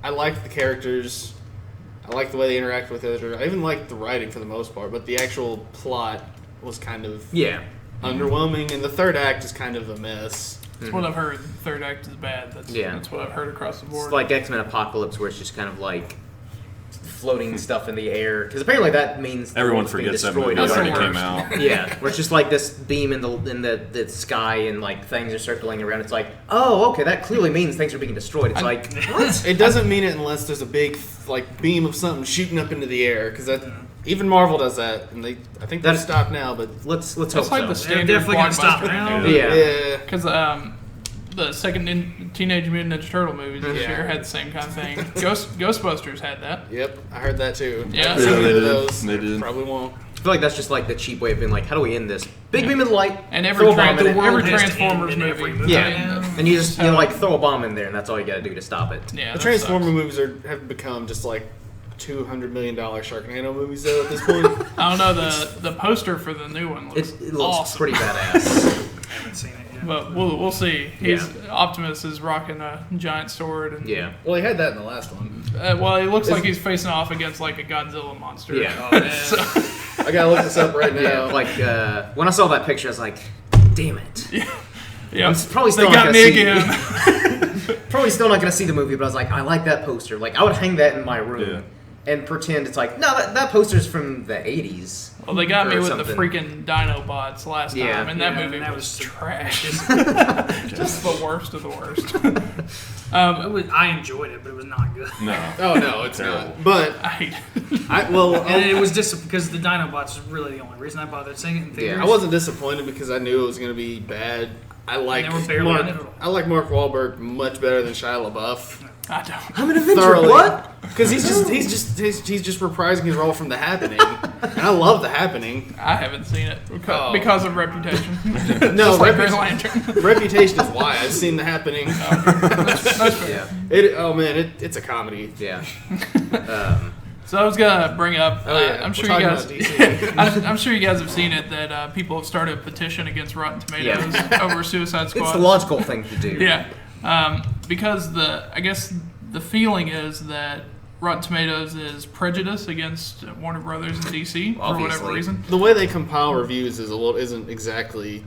Speaker 2: I liked the characters. I like the way they interact with each other. I even like the writing for the most part, but the actual plot was kind of underwhelming, and the third act is kind of a mess.
Speaker 5: That's what I've heard. The third act is bad. That's what I've heard across the board.
Speaker 1: It's like X-Men Apocalypse, where it's just kind of like floating stuff in the air. Because apparently that means
Speaker 4: everyone forgets that movie already came out.
Speaker 1: Yeah, where it's just like this beam in the sky and like things are circling around. It's like, oh, okay, that clearly means things are being destroyed. It's like, what?
Speaker 2: It doesn't mean it unless there's a big like beam of something shooting up into the air. Because even Marvel does that, and I think they've stopped now. But
Speaker 1: let's hope
Speaker 5: it's like
Speaker 1: so.
Speaker 5: the standard
Speaker 3: They're definitely gonna stop now.
Speaker 1: Yeah.
Speaker 5: Because the second Teenage Mutant Ninja Turtle movies this year had the same kind of thing. Ghostbusters had that.
Speaker 2: Yep, I heard that too.
Speaker 5: Yeah,
Speaker 2: so
Speaker 4: they did.
Speaker 2: Those
Speaker 4: They did.
Speaker 2: Probably won't.
Speaker 1: I feel like that's just like the cheap way of being like, how do we end this? Big beam of light.
Speaker 5: And every
Speaker 1: throw a bomb in it.
Speaker 5: Transformers movie.
Speaker 1: Yeah, and you just like throw a bomb in there, and that's all you got to do to stop it.
Speaker 5: Yeah,
Speaker 2: the Transformer movies have become just like $200 million Sharknado movies though at this point.
Speaker 5: I don't know, the poster for the new one looks
Speaker 1: It looks
Speaker 5: awesome.
Speaker 1: pretty badass.
Speaker 3: I haven't seen it yet.
Speaker 5: But we'll see. Optimus is rocking a giant sword. And,
Speaker 2: Well, he had that in the last one.
Speaker 5: well, he looks like he's facing off against like a Godzilla monster.
Speaker 1: Yeah.
Speaker 3: Oh, man.
Speaker 5: So,
Speaker 2: I gotta look this up right now.
Speaker 1: Yeah, like when I saw that picture, I was like, damn it.
Speaker 5: yeah,
Speaker 1: I'm probably still
Speaker 5: they
Speaker 1: not
Speaker 5: got
Speaker 1: gonna
Speaker 5: me
Speaker 1: see
Speaker 5: again.
Speaker 1: Probably still not going to see the movie, but I was like, I like that poster. Like, I would hang that in my room and pretend it's like, no, that poster's from the 80s.
Speaker 5: Well, they got me with
Speaker 1: something.
Speaker 5: the freaking Dinobots last time, and that movie
Speaker 3: that
Speaker 5: was
Speaker 3: was
Speaker 5: trash. Just the worst of the worst.
Speaker 3: I enjoyed it, but it was not good.
Speaker 4: No.
Speaker 2: Oh no, it's not. But
Speaker 5: I hate it.
Speaker 3: And it was just because the Dinobots was really the only reason I bothered seeing it in theaters.
Speaker 2: I wasn't disappointed because I knew it was gonna be bad. I like
Speaker 3: they were barely in it at all.
Speaker 2: I like Mark Wahlberg much better than Shia LaBeouf.
Speaker 5: I don't.
Speaker 1: I'm an Avenger.
Speaker 2: Thoroughly.
Speaker 1: What?
Speaker 2: Because he's just reprising his role from The Happening, and I love The Happening.
Speaker 5: I haven't seen it because of Reputation.
Speaker 2: No,
Speaker 5: Just like Green Lantern.
Speaker 2: Reputation is why I've seen The Happening.
Speaker 5: That's fair.
Speaker 2: It's a comedy.
Speaker 1: Yeah.
Speaker 5: So I was gonna bring up. I'm
Speaker 2: We're
Speaker 5: sure you
Speaker 2: talking
Speaker 5: guys.
Speaker 2: about DC.
Speaker 5: I'm sure you guys have seen it that people have started a petition against Rotten Tomatoes over Suicide Squad.
Speaker 1: It's the logical thing to do.
Speaker 5: Yeah, because I guess the feeling is that Rotten Tomatoes is prejudice against Warner Brothers and DC for whatever reason.
Speaker 2: The way they compile reviews isn't exactly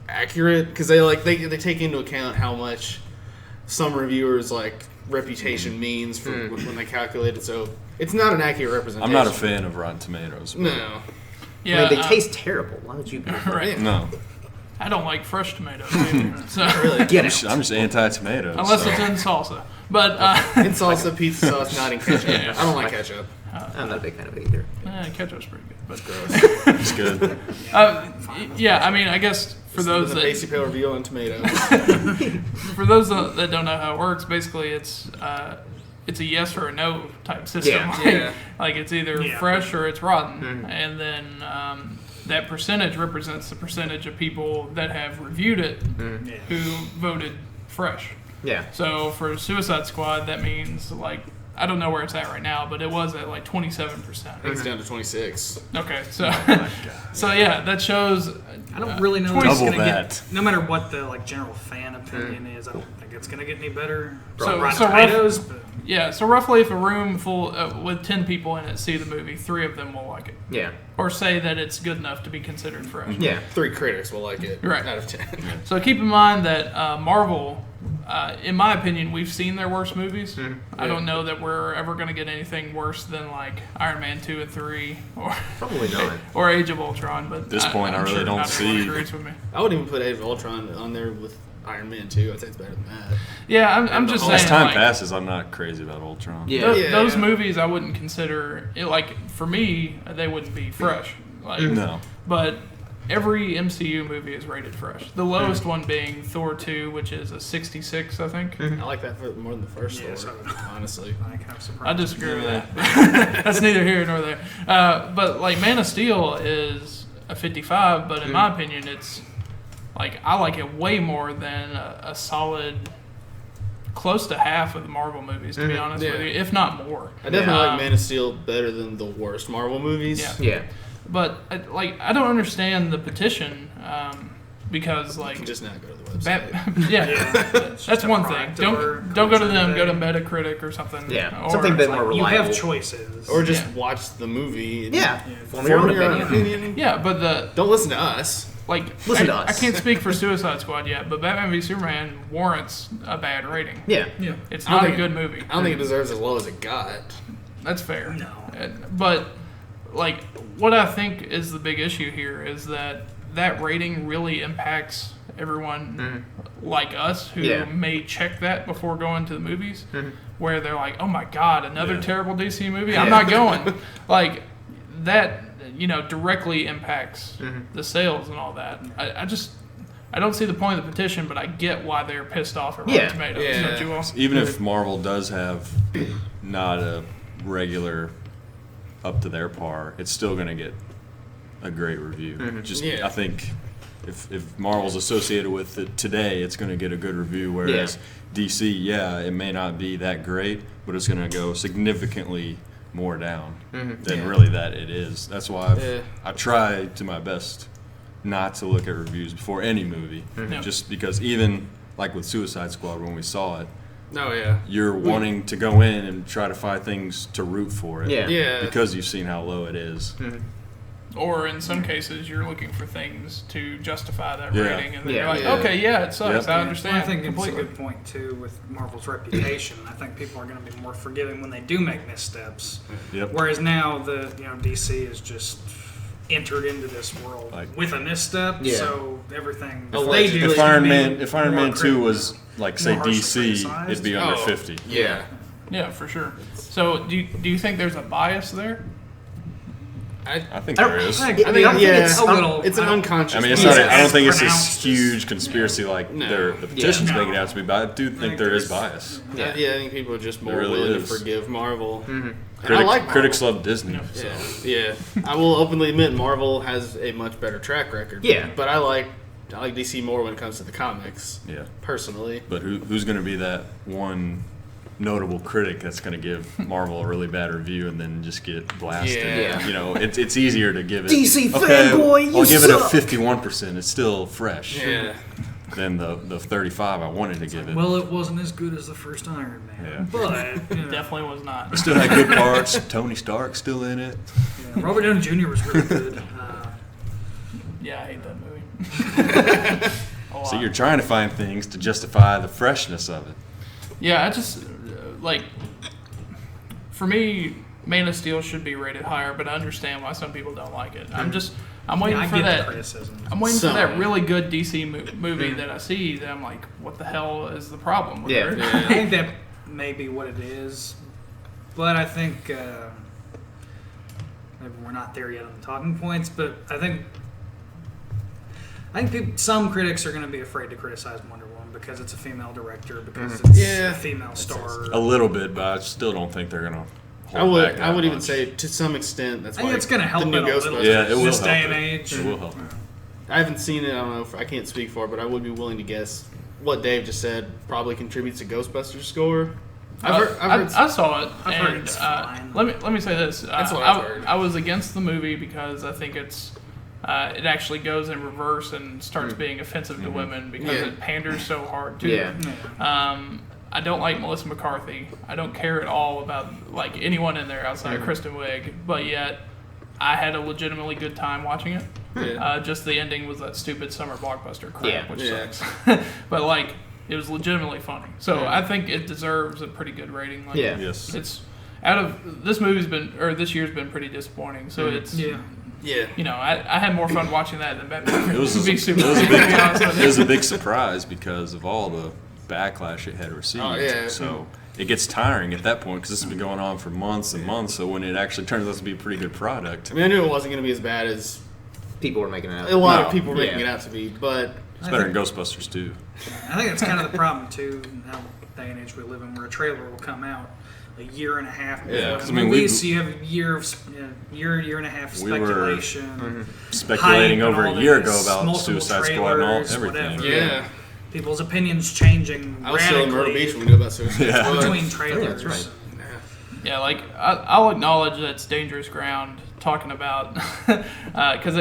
Speaker 2: accurate because they take into account how much some reviewers like reputation means for when they calculate it. So it's not an accurate representation.
Speaker 4: I'm not a fan of Rotten Tomatoes.
Speaker 2: No.
Speaker 5: Yeah,
Speaker 1: I mean, they taste terrible. Why would you be?
Speaker 5: right.
Speaker 4: No.
Speaker 5: I don't like fresh tomatoes either. So
Speaker 1: Get it.
Speaker 4: I'm just anti-tomatoes.
Speaker 5: unless
Speaker 4: so.
Speaker 5: it's in salsa, but
Speaker 2: In salsa, pizza sauce, not in ketchup.
Speaker 5: Yeah.
Speaker 2: I don't like ketchup.
Speaker 1: I'm not a big fan of it either.
Speaker 5: ketchup's pretty good. But
Speaker 4: It's good.
Speaker 5: yeah, I mean, I guess for those
Speaker 2: the
Speaker 5: that
Speaker 2: Pasty Pale review on tomatoes.
Speaker 5: for those that don't know how it works, basically it's a yes or a no type system.
Speaker 1: Yeah.
Speaker 5: Like it's either fresh or it's rotten, and then that percentage represents the percentage of people that have reviewed it who voted fresh.
Speaker 1: Yeah.
Speaker 5: So for Suicide Squad, that means like I don't know where it's at right now, but it was at like 27%.
Speaker 2: It's down to 26.
Speaker 5: Okay, so so yeah, that shows.
Speaker 3: I don't really know.
Speaker 4: Double
Speaker 3: It's gonna
Speaker 4: that.
Speaker 3: Get, no matter what the general fan opinion is, I don't think it's gonna get any better.
Speaker 5: So
Speaker 3: Rotten
Speaker 5: rough-
Speaker 3: Tomatoes, but
Speaker 5: Yeah, so roughly if a room full with 10 people in it see the movie, 3 of them will like it.
Speaker 1: Yeah.
Speaker 5: Or say that it's good enough to be considered fresh.
Speaker 1: Yeah.
Speaker 2: 3 critics will like it
Speaker 5: Right.
Speaker 2: out of 10.
Speaker 5: So keep in mind that Marvel, in my opinion, we've seen their worst movies. I don't know that we're ever going to get anything worse than like Iron Man 2 and 3 or
Speaker 1: Probably not.
Speaker 5: or Age of Ultron. But
Speaker 4: At this point, I
Speaker 5: I'm
Speaker 4: really
Speaker 5: sure
Speaker 4: don't
Speaker 5: not everyone
Speaker 4: see-
Speaker 5: agrees with me.
Speaker 2: I wouldn't even put Age of Ultron on there with Iron Man 2. I'd say it's better than that.
Speaker 5: Yeah, I'm just saying.
Speaker 4: As time
Speaker 5: like,
Speaker 4: passes, I'm not crazy about Ultron.
Speaker 1: Yeah.
Speaker 5: Those movies I wouldn't consider like for me they wouldn't be fresh. Like
Speaker 4: No.
Speaker 5: But every MCU movie is rated fresh. The lowest one being Thor 2, which is a 66, I think.
Speaker 2: I like that more than the first
Speaker 3: Yeah,
Speaker 2: Thor,
Speaker 3: so-
Speaker 2: honestly.
Speaker 3: I'm kind of surprised.
Speaker 5: I disagree with that. That's neither here nor there. But like Man of Steel is a 55, but in my opinion, it's like I like it way more than a solid close to half of the Marvel movies, to be honest with you, if not more.
Speaker 2: I definitely like Man of Steel better than the worst Marvel movies.
Speaker 5: Yeah.
Speaker 1: Yeah.
Speaker 5: But I don't understand the petition because
Speaker 2: You can just not go to the website.
Speaker 5: That's one thing. Don't go to them. Go to Metacritic or something.
Speaker 1: Yeah,
Speaker 5: or
Speaker 1: something a bit more
Speaker 3: You
Speaker 1: reliable.
Speaker 3: have choices.
Speaker 2: Or just watch the movie.
Speaker 1: Yeah,
Speaker 3: Form
Speaker 1: form your own opinion.
Speaker 5: Yeah, but
Speaker 2: Don't listen to us.
Speaker 1: Listen to us.
Speaker 5: I can't speak for Suicide Squad yet, but Batman v Superman warrants a bad rating.
Speaker 1: Yeah.
Speaker 5: It's
Speaker 2: I don't
Speaker 5: not a
Speaker 2: think-
Speaker 5: good movie.
Speaker 2: I don't think it deserves as low as it got.
Speaker 5: That's fair.
Speaker 3: No.
Speaker 5: But what I think is the big issue here is that rating really impacts everyone like us who may check that before going to the movies, where they're like, "Oh my God, another terrible DC movie! I'm not going." That directly impacts the sales and all that. I don't see the point of the petition, but I get why they're pissed off at Rotten Tomatoes.
Speaker 2: Yeah.
Speaker 5: Don't you all?
Speaker 4: Even if Marvel does have not a regular up to their par, it's still going to get a great review. I think if Marvel's associated with it today, it's going to get a good review, whereas DC, it may not be that great, but it's going to go significantly more down than really that it is. That's why I try to my best not to look at reviews before any movie, just because even like with Suicide Squad when we saw it, you're wanting to go in and try to find things to root for it, because you've seen how low it is.
Speaker 5: Or in some cases, you're looking for things to justify that rating, and then you're like,
Speaker 2: Yeah.
Speaker 5: okay, it sucks. I understand.
Speaker 3: Well, I think
Speaker 5: completely.
Speaker 3: it's a good point too with Marvel's reputation. I think people are going to be more forgiving when they do make missteps.
Speaker 4: Yep.
Speaker 3: Whereas now DC is just entered into this world with a misstep, so everything they do.
Speaker 4: If Iron Man 2 was
Speaker 3: more
Speaker 4: say
Speaker 3: harshly
Speaker 4: DC,
Speaker 3: criticized.
Speaker 4: it'd be under 50.
Speaker 5: Yeah, for sure. So do you think there's a bias there?
Speaker 4: I think there is.
Speaker 3: I don't think it's a little.
Speaker 2: It's an unconscious.
Speaker 4: I mean, it's
Speaker 3: Yeah.
Speaker 4: not. I don't think it's this
Speaker 3: Pronounced.
Speaker 4: huge conspiracy like the petitions make it out to be. But I do think there is bias.
Speaker 2: I think people are just more
Speaker 4: There really
Speaker 2: willing
Speaker 4: is.
Speaker 2: to forgive Marvel. And I
Speaker 4: Critics,
Speaker 2: like Marvel.
Speaker 4: critics love Disney. So.
Speaker 2: Yeah. I will openly admit Marvel has a much better track record.
Speaker 1: Yeah.
Speaker 2: But I like DC more when it comes to the comics.
Speaker 4: Yeah.
Speaker 2: Personally.
Speaker 4: But who's going to be that one notable critic that's going to give Marvel a really bad review and then just get blasted?
Speaker 2: Yeah.
Speaker 4: It's easier to give it.
Speaker 1: DC fanboy, you
Speaker 4: I'll give it a
Speaker 1: suck.
Speaker 4: 51%. It's still fresh.
Speaker 2: Yeah.
Speaker 4: Than the 35 I wanted to give it.
Speaker 3: Well, it wasn't as good as the first Iron Man, but
Speaker 5: Definitely was not.
Speaker 4: Still had good parts. Tony Stark still in it.
Speaker 3: Robert Downey Jr. was really good.
Speaker 5: Yeah, I hate that movie.
Speaker 4: So you're trying to find things to justify the freshness of it.
Speaker 5: Yeah, I just for me, Man of Steel should be rated higher, but I understand why some people don't like it. I'm waiting
Speaker 3: I
Speaker 5: for
Speaker 3: get
Speaker 5: that.
Speaker 3: the criticism.
Speaker 5: I'm waiting
Speaker 2: Some.
Speaker 5: for that really good DC movie that I see that I'm like, what the hell is the problem with it?
Speaker 3: I think that may be what it is, but I think maybe we're not there yet on the talking points. But I think some critics are going to be afraid to criticize Wonder Woman because it's a female director, because it's a female star.
Speaker 4: A little bit, but I still don't think they're gonna.
Speaker 2: I would even say to some extent that's
Speaker 3: I think
Speaker 2: why
Speaker 3: it's going to help
Speaker 2: the
Speaker 3: it a
Speaker 2: new
Speaker 3: little.
Speaker 2: Ghostbusters.
Speaker 4: Yeah, it will
Speaker 3: This
Speaker 4: help
Speaker 3: day and
Speaker 4: it.
Speaker 3: age.
Speaker 4: It will help.
Speaker 2: I haven't seen it. I don't know. I can't speak for it, but I would be willing to guess what Dave just said probably contributes to Ghostbusters score.
Speaker 5: I saw it,
Speaker 3: I've heard
Speaker 5: and
Speaker 3: it's fine.
Speaker 5: let me say this.
Speaker 2: That's what I've heard.
Speaker 5: I was against the movie because I think it actually goes in reverse and starts being offensive to women because it panders so hard to them. I don't like Melissa McCarthy. I don't care at all about anyone in there outside of Kristen Wiig, but yet I had a legitimately good time watching it. Just the ending was that stupid summer blockbuster crap, which sucks. But it was legitimately funny. So I think it deserves a pretty good rating.
Speaker 4: Yes.
Speaker 5: It's out of this year's been pretty disappointing. So it's I had more fun watching that than Batman.
Speaker 4: It was a big surprise because of all the backlash it had received. So it gets tiring at that point because this has been going on for months and months. So when it actually turns out to be a pretty good product,
Speaker 2: I mean, I knew it wasn't going to be as bad as
Speaker 1: people were making it out.
Speaker 2: a lot of people were making it out to be, but
Speaker 4: it's better than Ghostbusters 2.
Speaker 3: I think that's kind of the problem too. Now, day and age we live in, where a trailer will come out a year and a half before
Speaker 4: Yeah, 'cause,
Speaker 3: the
Speaker 4: I mean,
Speaker 3: movie,
Speaker 4: we-
Speaker 3: so you have a year and a half
Speaker 4: We were-
Speaker 3: speculation,
Speaker 4: Speculating
Speaker 3: hype
Speaker 4: over
Speaker 3: and
Speaker 4: a
Speaker 3: all
Speaker 4: year
Speaker 3: this,
Speaker 4: ago about
Speaker 3: multiple
Speaker 4: Suicide Squad and all
Speaker 3: trailers,
Speaker 4: everything.
Speaker 3: whatever. People's opinions changing
Speaker 2: I was still in Myrtle
Speaker 3: radically
Speaker 2: Beach when we knew about Suicide
Speaker 4: Yeah.
Speaker 2: Squad.
Speaker 3: between trailers.
Speaker 1: that's right.
Speaker 5: Yeah, I'll acknowledge that's dangerous ground talking about because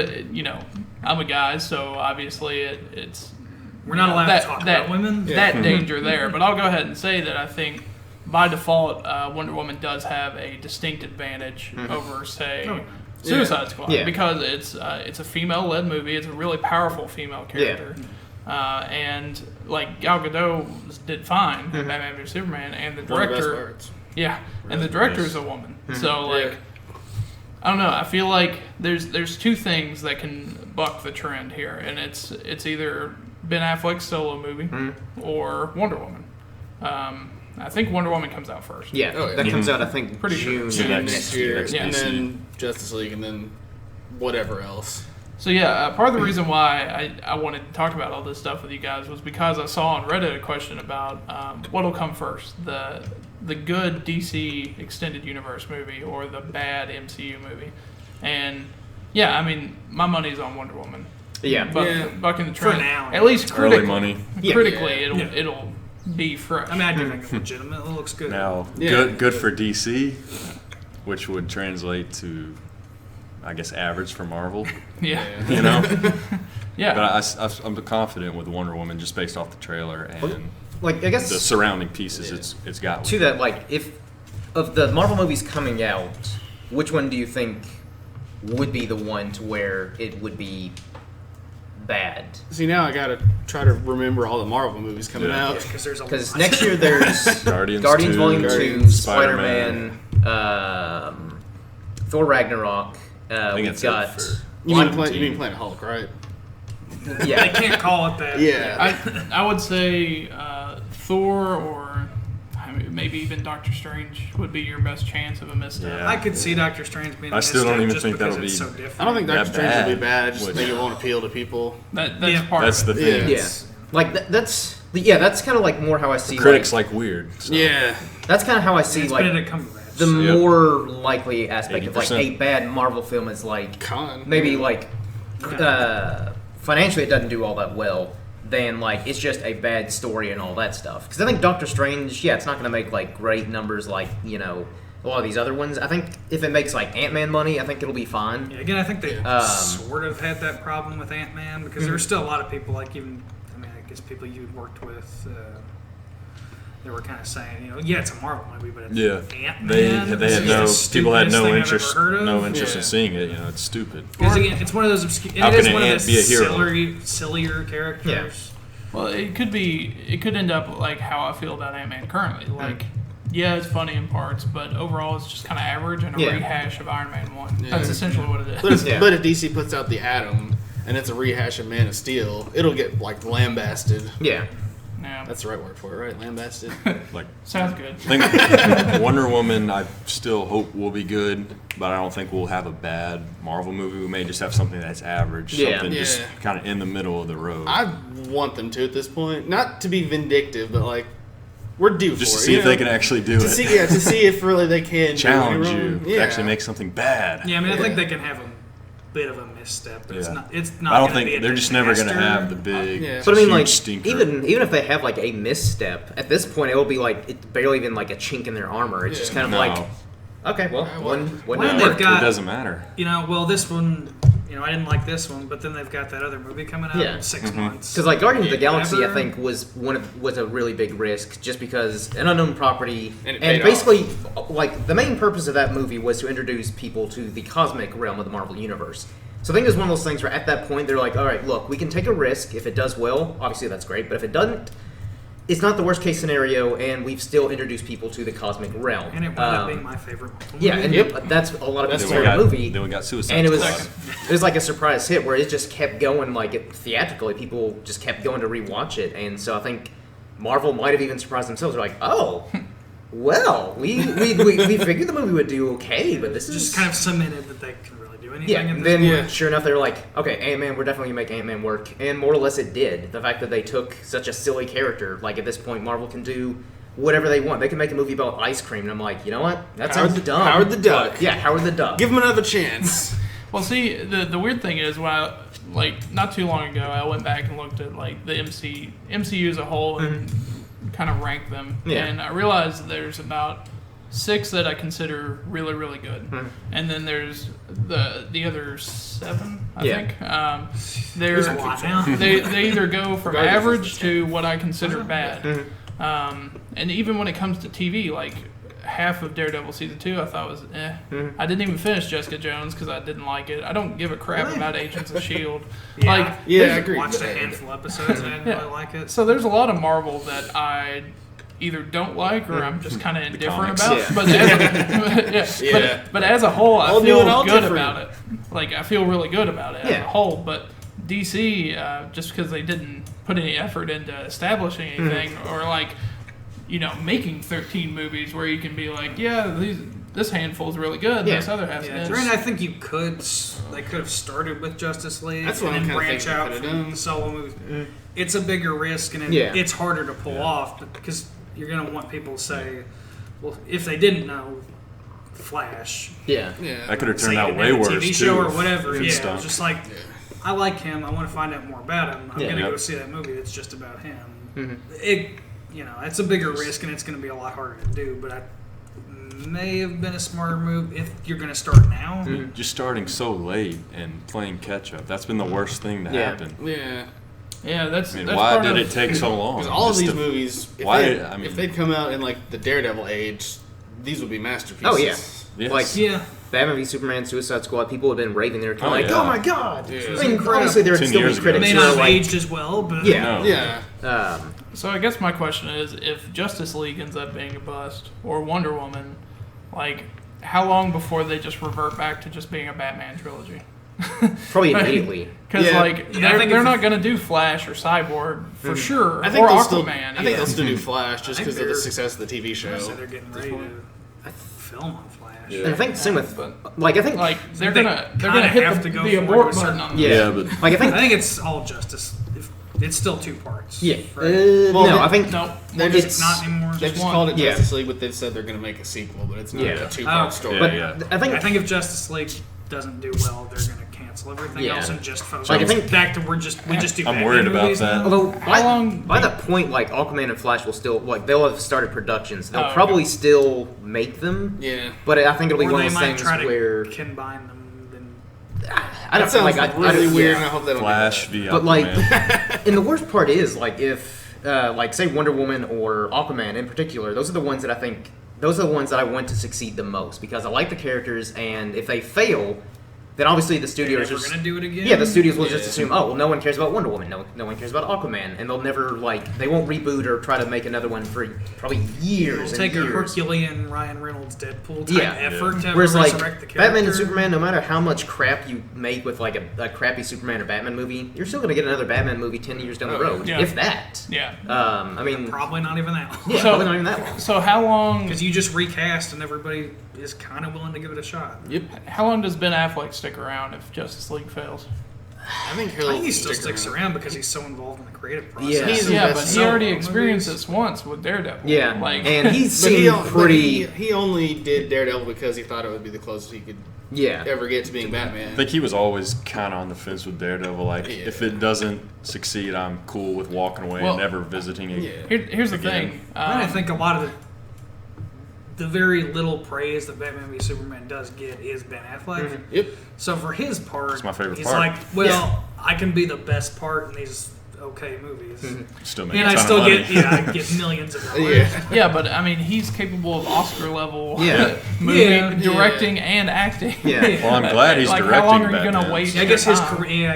Speaker 5: I'm a guy, so obviously it's
Speaker 3: we're not allowed to talk about women.
Speaker 5: That danger there. But I'll go ahead and say that I think by default, Wonder Woman does have a distinct advantage over, say, Suicide Squad because it's a female-led movie. It's a really powerful female character. And like Gal Gadot did fine in Batman vs Superman, and the director, and the director is a woman. So like, I don't know. I feel like there's two things that can buck the trend here, and it's either Ben Affleck's solo movie or Wonder Woman. I think Wonder Woman comes out first.
Speaker 1: That comes out I think
Speaker 5: pretty
Speaker 1: June
Speaker 2: next year, and
Speaker 4: DC.
Speaker 2: then Justice League, and then whatever else.
Speaker 5: So part of the reason why I wanted to talk about all this stuff with you guys was because I saw on Reddit a question about what'll come first, the good DC Extended Universe movie or the bad MCU movie. And I mean, my money's on Wonder Woman. Bucking the trend.
Speaker 3: For now.
Speaker 5: At least
Speaker 4: early money.
Speaker 5: Critically, it'll be fresh.
Speaker 3: I mean, I do think it's legitimate. It looks good.
Speaker 4: Now, good for DC, which would translate to, I guess, average for Marvel. You know? But I'm confident with Wonder Woman just based off the trailer and
Speaker 1: like I guess
Speaker 4: the surrounding pieces it's got.
Speaker 1: To that, like, if of the Marvel movies coming out, which one do you think would be the one to where it would be bad?
Speaker 2: See, now I gotta try to remember all the Marvel movies coming out.
Speaker 1: Because next year there's
Speaker 4: Guardians
Speaker 1: Volume 2,
Speaker 4: Spider-Man.
Speaker 1: Thor Ragnarok. We've got.
Speaker 2: You mean Planet Hulk, right?
Speaker 1: Yeah,
Speaker 3: they can't call it that.
Speaker 2: Yeah,
Speaker 5: I would say Thor or maybe even Doctor Strange would be your best chance of a misstep.
Speaker 3: I could see Doctor Strange being.
Speaker 4: I still don't even think
Speaker 3: that'll
Speaker 4: be.
Speaker 3: So different.
Speaker 2: I don't think Doctor Strange will be bad. Just
Speaker 4: Which-
Speaker 2: think it won't appeal to people.
Speaker 5: That's part
Speaker 4: That's
Speaker 5: of
Speaker 4: the
Speaker 5: it.
Speaker 4: thing.
Speaker 1: Yeah. Like that's kind of like more how I see.
Speaker 4: Critics like weird. So.
Speaker 2: Yeah,
Speaker 1: that's kind of how I see
Speaker 3: It's
Speaker 1: like
Speaker 3: Benedict Cumberbatch.
Speaker 1: the more likely aspect of like
Speaker 4: 80%.
Speaker 1: a bad Marvel film is like
Speaker 2: Con.
Speaker 1: maybe like financially it doesn't do all that well. Than like it's just a bad story and all that stuff. Because I think Doctor Strange, it's not going to make like great numbers like a lot of these other ones. I think if it makes like Ant-Man money, I think it'll be fine.
Speaker 3: Yeah, again, I think they sort of had that problem with Ant-Man because there's still a lot of people like I guess people you worked with. They were kind of saying, it's a Marvel movie, but it's Ant-Man.
Speaker 4: They had people had no interest
Speaker 3: in
Speaker 4: seeing it. It's stupid.
Speaker 3: Because again, it's one of those obscure.
Speaker 4: How
Speaker 3: It is
Speaker 4: can
Speaker 3: one
Speaker 4: an
Speaker 3: of
Speaker 4: ant
Speaker 3: the
Speaker 4: be a hero?
Speaker 3: sillier characters.
Speaker 1: Yeah.
Speaker 5: Well, it could end up like how I feel about Ant-Man currently. Like, it's funny in parts, but overall it's just kind of average and a rehash of Iron Man 1.
Speaker 2: Yeah.
Speaker 5: That's essentially what it is.
Speaker 2: But if DC puts out the Atom and it's a rehash of Man of Steel, it'll get like lambasted.
Speaker 1: Yeah.
Speaker 5: Yeah.
Speaker 2: That's the right word for it, right? Lambasted.
Speaker 4: Like
Speaker 5: Sounds good.
Speaker 4: I think Wonder Woman, I still hope will be good, but I don't think we'll have a bad Marvel movie. We may just have something that's average, something just kind of in the middle of the road.
Speaker 2: I want them to at this point, not to be vindictive, but like we're due
Speaker 4: just
Speaker 2: for
Speaker 4: to
Speaker 2: it.
Speaker 4: see if they can actually do it.
Speaker 2: To see if really they can
Speaker 4: challenge
Speaker 2: do
Speaker 4: you to actually make something bad.
Speaker 3: Yeah, I mean, I think they can have a bit of a misstep, but it's not.
Speaker 4: I don't
Speaker 3: gonna be
Speaker 4: think
Speaker 3: a
Speaker 4: they're just never going to
Speaker 3: disaster.
Speaker 4: have the big.
Speaker 1: But I mean,
Speaker 4: huge
Speaker 1: like
Speaker 4: stinker.
Speaker 1: even if they have like a misstep, at this point it will be like it's barely even like a chink in their armor. It's just kind of like, okay, well, one
Speaker 3: Well,
Speaker 1: didn't
Speaker 3: they've got-
Speaker 4: it doesn't matter.
Speaker 3: Well, this one, I didn't like this one, but then they've got that other movie coming out in 6 months.
Speaker 1: Because like Guardians of the Galaxy, I
Speaker 3: Whatever.
Speaker 1: think was a really big risk, just because an unknown property,
Speaker 2: And it
Speaker 1: and
Speaker 2: paid
Speaker 1: basically, like the main purpose of that movie was to introduce people to the cosmic realm of the Marvel universe. So I think it's one of those things where at that point they're like, all right, look, we can take a risk. If it does well, obviously that's great. But if it doesn't, it's not the worst case scenario, and we've still introduced people to the cosmic realm.
Speaker 3: And it wound up being my favorite Marvel
Speaker 1: Yeah,
Speaker 3: movie.
Speaker 1: and that's a lot of people's
Speaker 4: Then we
Speaker 1: favorite
Speaker 4: got-
Speaker 1: movie.
Speaker 4: Then we got Suicide
Speaker 1: And it
Speaker 4: Squad.
Speaker 1: was like a surprise hit where it just kept going theatrically. People just kept going to rewatch it, and so I think Marvel might have even surprised themselves. They're like, oh, well, we figured the movie would do okay, but this is
Speaker 3: just kind of cemented that they can really do anything.
Speaker 1: yeah.
Speaker 3: at
Speaker 1: And
Speaker 3: this
Speaker 1: then
Speaker 3: point.
Speaker 1: sure enough, they were like, okay, Ant-Man, we're definitely gonna make Ant-Man work, and more or less it did. The fact that they took such a silly character, like at this point, Marvel can do whatever they want. They can make a movie about ice cream, and I'm like, you know what? That sounds dumb.
Speaker 2: Howard the Duck.
Speaker 1: But, yeah, Howard the Duck.
Speaker 2: Give them another chance.
Speaker 5: Well, see, the weird thing is, not too long ago, I went back and looked at like the MCU as a whole and kind of ranked them,
Speaker 1: Yeah.
Speaker 5: and I realized there's about 6 that I consider really, really good, and then there's the other 7. I think.
Speaker 3: There's a lot now.
Speaker 5: They either go from average to what I consider bad, and even when it comes to TV, like half of Daredevil season 2, I thought was I didn't even finish Jessica Jones because I didn't like it. I don't give a crap about Agents of S.H.I.E.L.D.
Speaker 3: I
Speaker 2: agree.
Speaker 3: Watched a handful of episodes and I didn't really like it.
Speaker 5: So there's a lot of Marvel that I either don't like or I'm just kind of indifferent about. But as a whole, I feel good about it. Like, I feel really good about it as a whole. But DC, just because they didn't put any effort into establishing anything or like, making 13 movies where you can be like, this handful is really good, this other half is.
Speaker 3: And I think they could have started with Justice League and then branch out from the solo movies. It's a bigger risk and it's harder to pull off because you're going to want people to say, well, if they didn't know Flash.
Speaker 4: That could have turned out way worse,
Speaker 3: TV show or whatever. It's just like, I like him. I want to find out more about him. I'm going to go see that movie that's just about him. It's a bigger risk and it's going to be a lot harder to do, but I may have been a smarter move if you're going to start now.
Speaker 4: Just starting so late and playing catch up. That's been the worst thing to happen.
Speaker 5: Yeah, that's.
Speaker 4: Why did it take so long?
Speaker 2: Because all of these movies, if they'd come out in like the Daredevil age, these would be masterpieces.
Speaker 1: Oh yeah,
Speaker 4: yes.
Speaker 1: Batman v Superman, Suicide Squad. People have been raving their oh my god!
Speaker 3: Yeah.
Speaker 1: I mean, honestly, there would still be critics.
Speaker 3: They may not have aged as well, but
Speaker 5: So I guess my question is, if Justice League ends up being a bust or Wonder Woman, like, how long before they just revert back to just being a Batman trilogy?
Speaker 1: Probably immediately.
Speaker 5: Because they're not going to do Flash or Cyborg for sure,
Speaker 2: I think
Speaker 5: or
Speaker 2: Aquaman.
Speaker 5: I think
Speaker 2: they'll still do Flash just because of the success of the TV show.
Speaker 3: They're getting ready to film on Flash.
Speaker 1: And I think same with
Speaker 5: they're gonna hit the abort button on
Speaker 1: this.
Speaker 3: But I think it's all Justice. It's still 2 parts.
Speaker 1: Yeah.
Speaker 3: Right?
Speaker 1: I think
Speaker 3: it's not anymore.
Speaker 2: They've just called it Justice League, but they've said they're going to make a sequel, but it's not a 2-part story.
Speaker 1: But I think
Speaker 3: if Justice League doesn't do well, they're going to cancel everything else and just focus back to we just do.
Speaker 4: I'm worried about that.
Speaker 1: Although by that point, like Aquaman and Flash will still they'll have started productions. They'll probably still make them.
Speaker 2: Yeah.
Speaker 1: But I think it'll be one of those things where
Speaker 3: combine them.
Speaker 1: I don't
Speaker 2: sounds really weird, and I hope they don't
Speaker 4: Flash
Speaker 2: do
Speaker 4: v
Speaker 1: But
Speaker 4: Aquaman.
Speaker 1: and the worst part is if say Wonder Woman or Aquaman in particular, those are the ones that I want to succeed the most because I like the characters, and if they fail, then obviously the studios
Speaker 3: are going to do it again.
Speaker 1: Yeah, the studios will just assume, no one cares about Wonder Woman, no one cares about Aquaman, and they'll never they won't reboot or try to make another one for probably years.
Speaker 3: It'll take
Speaker 1: a
Speaker 3: Herculean Ryan Reynolds Deadpool type effort to
Speaker 1: whereas
Speaker 3: resurrect the character.
Speaker 1: Batman and Superman, no matter how much crap you make with like a crappy Superman or Batman movie, you're still going to get another Batman movie 10 years down the road, if that.
Speaker 5: Yeah.
Speaker 1: I mean,
Speaker 3: probably not even that long.
Speaker 1: Yeah, probably not even that long.
Speaker 5: So how long?
Speaker 3: Because you just recast and everybody is kind of willing to give it a shot.
Speaker 2: Yep.
Speaker 5: How long does Ben Affleck stick around if Justice League fails?
Speaker 2: I think
Speaker 3: he still sticks around because he's so involved in the creative process.
Speaker 5: But he already experienced this once with Daredevil.
Speaker 1: Yeah, and
Speaker 2: he only did Daredevil because he thought it would be the closest he could ever get to being Batman.
Speaker 4: I think he was always kind of on the fence with Daredevil. Like, if it doesn't succeed, I'm cool with walking away and never visiting it.
Speaker 5: Here's the thing.
Speaker 3: I think a lot of the very little praise that Batman v Superman does get is Ben Affleck.
Speaker 2: Yep.
Speaker 3: So for his part,
Speaker 4: it's my favorite
Speaker 3: he's
Speaker 4: part.
Speaker 3: like, I can be the best part in these okay movies.
Speaker 4: Still
Speaker 3: and I still get millions of dollars.
Speaker 5: Yeah, but I mean, he's capable of Oscar level movie directing and acting.
Speaker 1: Yeah.
Speaker 4: Well, I'm glad he's directing.
Speaker 5: How long are you gonna wait?
Speaker 3: I guess his career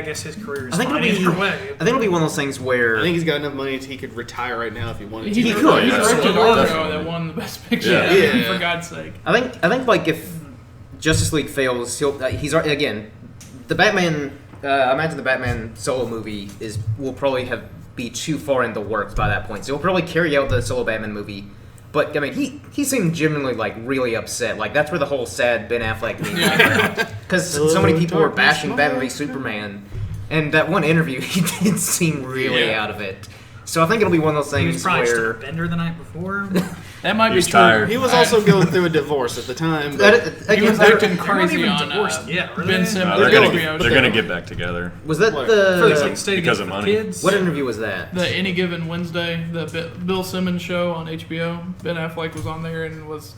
Speaker 3: is fine either way.
Speaker 1: I think it'll be one of those things where
Speaker 2: I think he's got enough money he could retire right now if he wanted to.
Speaker 5: He could. He directed Argo that won the Best Picture. For God's sake.
Speaker 1: I think like if Justice League fails, he's again the Batman. I imagine the Batman solo movie will probably be too far in the works by that point. So he'll probably carry out the solo Batman movie. But I mean, he seemed genuinely like really upset. Like that's where the whole sad Ben Affleck thing came out, because so many people were bashing Batman v Superman, and that one interview he did seem really out of it. So I think it'll be one of those things
Speaker 3: he was probably
Speaker 1: where
Speaker 3: Bender the night before.
Speaker 5: That might
Speaker 4: He
Speaker 5: be
Speaker 4: was
Speaker 5: true.
Speaker 4: tired.
Speaker 2: He was also going through a divorce at the time. But
Speaker 5: He was
Speaker 3: they're
Speaker 5: acting
Speaker 3: not
Speaker 5: crazy
Speaker 3: even
Speaker 5: on
Speaker 3: divorced yet, are
Speaker 5: Ben
Speaker 3: they?
Speaker 5: Simmons.
Speaker 4: They're
Speaker 5: HBO.
Speaker 4: going to get back together.
Speaker 1: Was that
Speaker 2: What?
Speaker 3: For the
Speaker 1: the
Speaker 3: state
Speaker 4: because of
Speaker 3: against the
Speaker 4: money.
Speaker 3: kids.
Speaker 1: what interview was that?
Speaker 5: The Any Given Wednesday, the Bill Simmons show on HBO. Ben Affleck was on there and was,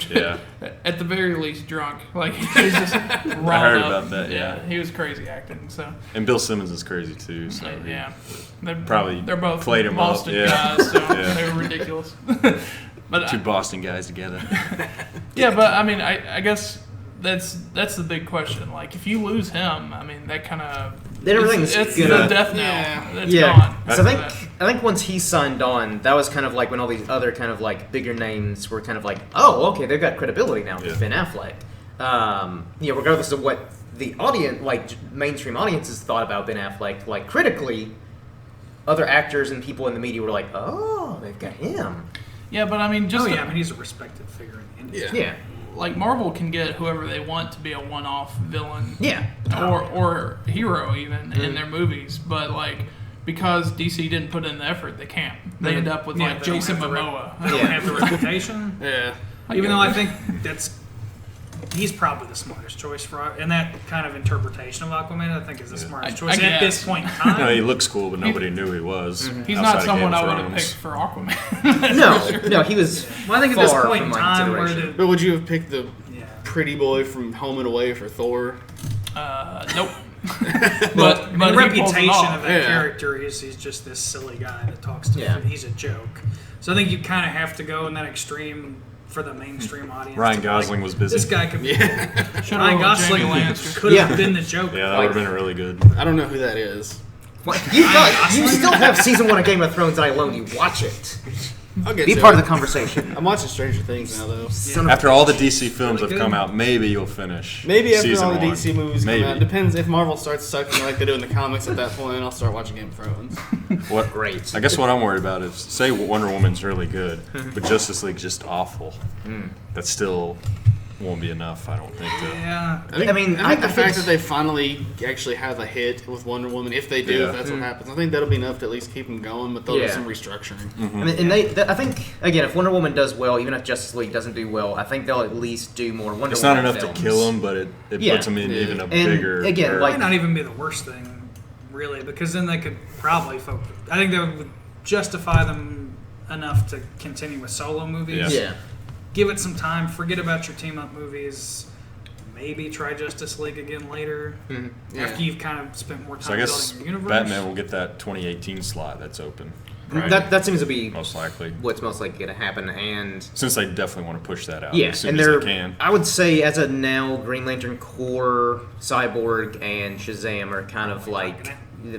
Speaker 4: Yeah.
Speaker 5: at the very least, drunk. Like he was just riled
Speaker 4: I heard
Speaker 5: up.
Speaker 4: about that, yeah.
Speaker 5: He was crazy acting. So
Speaker 4: And Bill Simmons is crazy too. So
Speaker 5: yeah, they're both
Speaker 4: played him up,
Speaker 5: Boston
Speaker 4: yeah.
Speaker 5: guys, so
Speaker 4: Yeah.
Speaker 5: they were ridiculous. But
Speaker 4: two Boston guys together.
Speaker 5: yeah, but I mean, I guess that's the big question. Like, if you lose him, I mean, that kind of
Speaker 1: Then everything's
Speaker 5: it's
Speaker 1: gonna-
Speaker 5: the death knell.
Speaker 2: Yeah.
Speaker 5: It's
Speaker 1: Yeah,
Speaker 5: gone.
Speaker 1: so I think once he signed on, that was kind of like when all these other kind of like bigger names were kind of like, oh, okay, they've got credibility now with
Speaker 4: Yeah.
Speaker 1: Ben Affleck. Regardless of what the audience, like mainstream audiences, thought about Ben Affleck, like critically, other actors and people in the media were like, oh, they've got him.
Speaker 5: Yeah, but I mean, just
Speaker 3: I mean, he's a respected figure in the industry.
Speaker 1: Yeah,
Speaker 5: like Marvel can get whoever they want to be a one-off villain,
Speaker 1: yeah,
Speaker 5: or hero even in their movies, but like because DC didn't put in the effort, they can't. They end up with
Speaker 3: Yeah,
Speaker 5: like
Speaker 3: they don't
Speaker 5: Jason
Speaker 3: have the
Speaker 5: Momoa.
Speaker 3: They don't have the reputation.
Speaker 2: yeah.
Speaker 3: Even though I think he's probably the smartest choice and that kind of interpretation of Aquaman, I think, is the smartest choice
Speaker 5: I
Speaker 3: at this
Speaker 5: guess.
Speaker 3: point in time.
Speaker 4: No, he looks cool, but nobody knew who he was.
Speaker 5: He's
Speaker 4: outside
Speaker 5: not
Speaker 4: of
Speaker 5: someone
Speaker 4: Game of
Speaker 5: I would have
Speaker 4: Thrones.
Speaker 5: picked for Aquaman.
Speaker 1: no, he was.
Speaker 3: Well, I think at this
Speaker 1: far
Speaker 3: point
Speaker 1: from
Speaker 3: in
Speaker 1: my
Speaker 3: time, where
Speaker 1: consideration.
Speaker 2: But would you have picked the
Speaker 3: yeah.
Speaker 2: pretty boy from Home and Away for Thor?
Speaker 5: Nope.
Speaker 3: But
Speaker 5: he
Speaker 3: the
Speaker 5: pulls it
Speaker 3: reputation
Speaker 5: off.
Speaker 3: of that
Speaker 2: Yeah.
Speaker 3: character is he's just this silly guy that talks to
Speaker 1: Yeah.
Speaker 3: he's a joke. So I think you kind of have to go in that extreme for the mainstream audience.
Speaker 4: Ryan
Speaker 3: to be like,
Speaker 4: Gosling was busy.
Speaker 3: This guy could be
Speaker 5: Should've
Speaker 3: Ryan
Speaker 5: rolled
Speaker 3: Gosling
Speaker 5: Jamie Lannister.
Speaker 3: could have
Speaker 1: Yeah.
Speaker 3: been the Joker.
Speaker 4: Yeah, that would have been really good.
Speaker 2: I don't know who that is.
Speaker 1: What? You still have season 1 of Game of Thrones that I loaned you. Watch it.
Speaker 2: I'll get
Speaker 1: Be
Speaker 2: to
Speaker 1: part
Speaker 2: it.
Speaker 1: of the conversation.
Speaker 2: I'm watching Stranger Things now, though.
Speaker 1: Son of
Speaker 4: After all the DC films
Speaker 3: Really
Speaker 4: have come
Speaker 3: good.
Speaker 4: out, maybe you'll finish.
Speaker 2: Maybe after
Speaker 4: season
Speaker 2: all the
Speaker 4: one.
Speaker 2: DC movies
Speaker 4: Maybe.
Speaker 2: come out. Depends if Marvel starts sucking like they do in the comics at that point, I'll start watching Game of Thrones.
Speaker 4: What?
Speaker 1: Great.
Speaker 4: I guess what I'm worried about is, say Wonder Woman's really good, but Justice League's just awful. That still won't be enough, I don't think.
Speaker 3: Yeah.
Speaker 2: I think
Speaker 1: I mean, I
Speaker 2: the
Speaker 1: think
Speaker 2: fact that they finally actually have a hit with Wonder Woman, if they do,
Speaker 4: Yeah.
Speaker 2: if that's what happens, I think that'll be enough to at least keep them going, but they'll do
Speaker 1: Yeah.
Speaker 2: some restructuring.
Speaker 1: I mean, and I think again, if Wonder Woman does well, even if Justice League doesn't do well, I think they'll at least do more Wonder
Speaker 4: It's not
Speaker 1: Woman
Speaker 4: enough
Speaker 1: films.
Speaker 4: to kill him, but it
Speaker 1: Yeah.
Speaker 4: puts him in even a
Speaker 1: And
Speaker 4: bigger.
Speaker 1: again,
Speaker 4: or-
Speaker 3: It
Speaker 1: like-
Speaker 3: might not even be the worst thing, really, because then they could probably focus. I think that would justify them enough to continue with solo movies.
Speaker 1: Yeah.
Speaker 3: Give it some time. Forget about your team up movies. Maybe try Justice League again later
Speaker 2: Yeah.
Speaker 3: after you've kind of spent more time
Speaker 4: so I guess
Speaker 3: building your universe.
Speaker 4: Batman will get that 2018 slot that's open,
Speaker 1: That seems to be
Speaker 4: most likely.
Speaker 1: what's most likely going to happen, and
Speaker 4: Since they definitely want to push that out
Speaker 1: yeah,
Speaker 4: as soon
Speaker 1: and
Speaker 4: as
Speaker 1: they're
Speaker 4: they can.
Speaker 1: I would say as of now, Green Lantern Corps, Cyborg, and Shazam are kind of like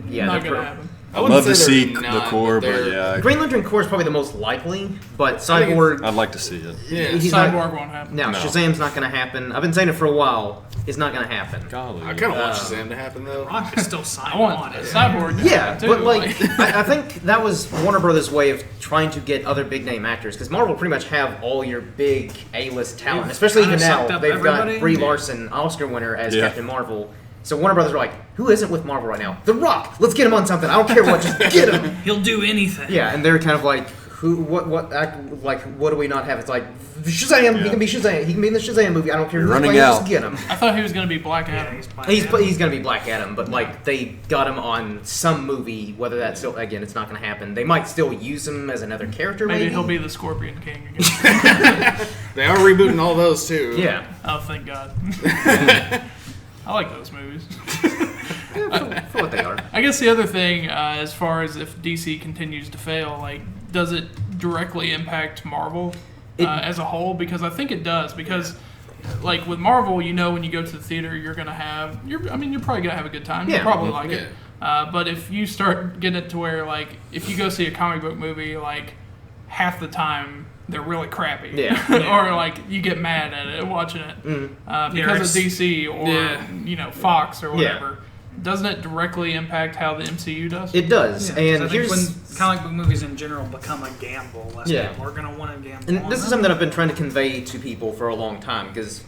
Speaker 1: yeah,
Speaker 5: Not
Speaker 1: they're
Speaker 5: gonna
Speaker 1: pro-
Speaker 5: happen.
Speaker 2: I
Speaker 4: I'd
Speaker 2: wouldn't
Speaker 4: love to
Speaker 2: say
Speaker 4: see
Speaker 2: they're
Speaker 4: the
Speaker 2: not,
Speaker 4: core, but
Speaker 2: they're-
Speaker 4: yeah,
Speaker 1: Green Lantern Corps is probably the most likely, but
Speaker 2: think it's-
Speaker 1: Cyborg.
Speaker 4: I'd like to see it.
Speaker 2: Yeah.
Speaker 1: He's
Speaker 5: Cyborg
Speaker 1: not,
Speaker 5: won't happen.
Speaker 1: no,
Speaker 4: No.
Speaker 1: Shazam's not going to happen. I've been saying it for a while. It's not going to happen.
Speaker 4: Golly.
Speaker 2: I kind of want Shazam to happen, though.
Speaker 3: Rock is still signed
Speaker 5: I want
Speaker 3: on it.
Speaker 5: Cyborg. to
Speaker 1: Yeah,
Speaker 5: happen,
Speaker 1: but
Speaker 5: too,
Speaker 1: like I think that was Warner Brothers' way of trying to get other big name actors because Marvel pretty much have all your big A-list talent,
Speaker 3: They've
Speaker 1: especially even
Speaker 3: kinda
Speaker 1: now.
Speaker 3: sucked up
Speaker 1: They've
Speaker 3: everybody.
Speaker 1: got Brie Larson, Oscar winner as
Speaker 4: Yeah.
Speaker 1: Captain Marvel. So Warner Brothers are like, who isn't with Marvel right now? The Rock. Let's get him on something. I don't care what, just get him.
Speaker 3: He'll do anything.
Speaker 1: Yeah, and they're kind of like, what do we not have? It's like Shazam. He
Speaker 4: Yeah.
Speaker 1: can be Shazam. He can be in the Shazam movie. I don't care who's
Speaker 4: running
Speaker 1: playing.
Speaker 4: out.
Speaker 1: Just get him.
Speaker 5: I thought he was gonna be Black
Speaker 3: Yeah,
Speaker 5: Adam.
Speaker 3: he's
Speaker 1: He's gonna be Black Adam, but like they got him on some movie. Whether that's still again, it's not gonna happen. They might still use him as another character.
Speaker 5: Maybe
Speaker 1: Maybe
Speaker 5: he'll be the Scorpion King again.
Speaker 2: They are rebooting all those, too.
Speaker 1: Yeah.
Speaker 5: Oh, thank God. I like those movies.
Speaker 1: For what they are.
Speaker 5: I guess the other thing, as far as if DC continues to fail, like, does it directly impact Marvel as a whole? Because I think it does. Because, like, with Marvel, you know, when you go to the theater, you're probably gonna have a good time.
Speaker 1: Yeah.
Speaker 5: You'll probably like
Speaker 2: Yeah.
Speaker 5: it. But if you start getting it to where, like, if you go see a comic book movie, like, half the time they're really crappy.
Speaker 1: Yeah.
Speaker 5: Or, like, you get mad at it watching it because of DC or, Fox or whatever. Doesn't it directly impact how the MCU does?
Speaker 1: It does,
Speaker 3: Yeah, 'cause I
Speaker 1: and
Speaker 3: think
Speaker 1: here's
Speaker 3: when comic book movies in general become a gamble, less
Speaker 1: Yeah.
Speaker 3: people are going to want to gamble.
Speaker 1: and
Speaker 3: on
Speaker 1: this is
Speaker 3: them.
Speaker 1: something that I've been trying to convey to people for a long time because,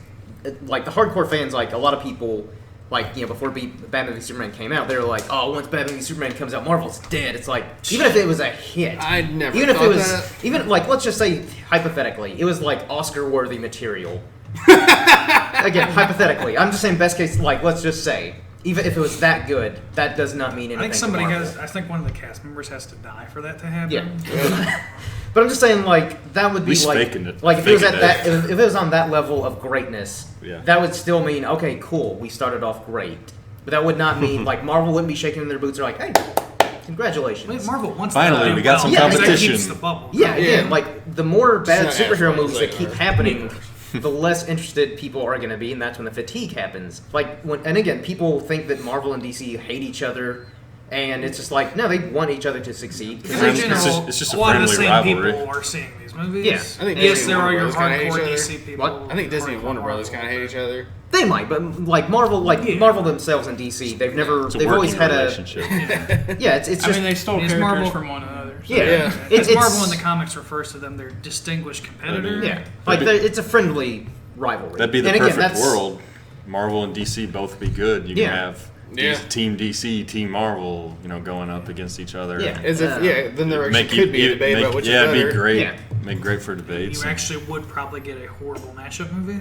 Speaker 1: like the hardcore fans, like a lot of people, like, before Batman v Superman came out, they were like, oh, once Batman v Superman comes out, Marvel's dead. It's like, even if it was a hit,
Speaker 2: I'd never
Speaker 1: even if
Speaker 2: thought
Speaker 1: it was,
Speaker 2: that.
Speaker 1: even like, let's just say hypothetically, it was like Oscar-worthy material. Again, hypothetically, I'm just saying best case. Like, let's just say, even if it was that good, that does not mean anything.
Speaker 3: I think one of the cast members has to die for that to happen.
Speaker 1: Yeah. But I'm just saying, like, that would be like if it was at that, if it was on that level of greatness, that would still mean, okay, cool, we started off great. But that would not mean like Marvel wouldn't be shaking in their boots. They're like, hey, congratulations.
Speaker 3: Wait, Marvel wants
Speaker 4: finally we got some competition.
Speaker 1: Again, like the more bad superhero movies that keep happening, the less interested people are going to be, and that's when the fatigue happens. Like, and again, people think that Marvel and DC hate each other. And it's just like, no, they want each other to succeed.
Speaker 4: It's just a
Speaker 3: lot of the same
Speaker 4: rivalry.
Speaker 3: people are seeing these movies.
Speaker 1: Yeah.
Speaker 2: I think
Speaker 3: yes, there are your
Speaker 2: hardcore
Speaker 3: hardcore DC people.
Speaker 1: What?
Speaker 2: I think Disney and Warner Brothers kind of hate each other.
Speaker 1: They might, but like Marvel themselves and DC, they've always had
Speaker 4: relationship.
Speaker 1: It's just.
Speaker 5: I mean, they stole characters
Speaker 3: Marvel
Speaker 5: from one another. So.
Speaker 3: It's Marvel in the comics refers to them their distinguished competitor.
Speaker 1: Yeah, like it's a friendly rivalry.
Speaker 4: That'd be the perfect world. Marvel and DC both be good. You can have Team DC, Team Marvel, going up against each other.
Speaker 1: Yeah,
Speaker 2: then there actually could be a debate about which is better.
Speaker 4: It'd be great. Yeah. Make great for debates.
Speaker 3: You actually would probably get a horrible mashup movie.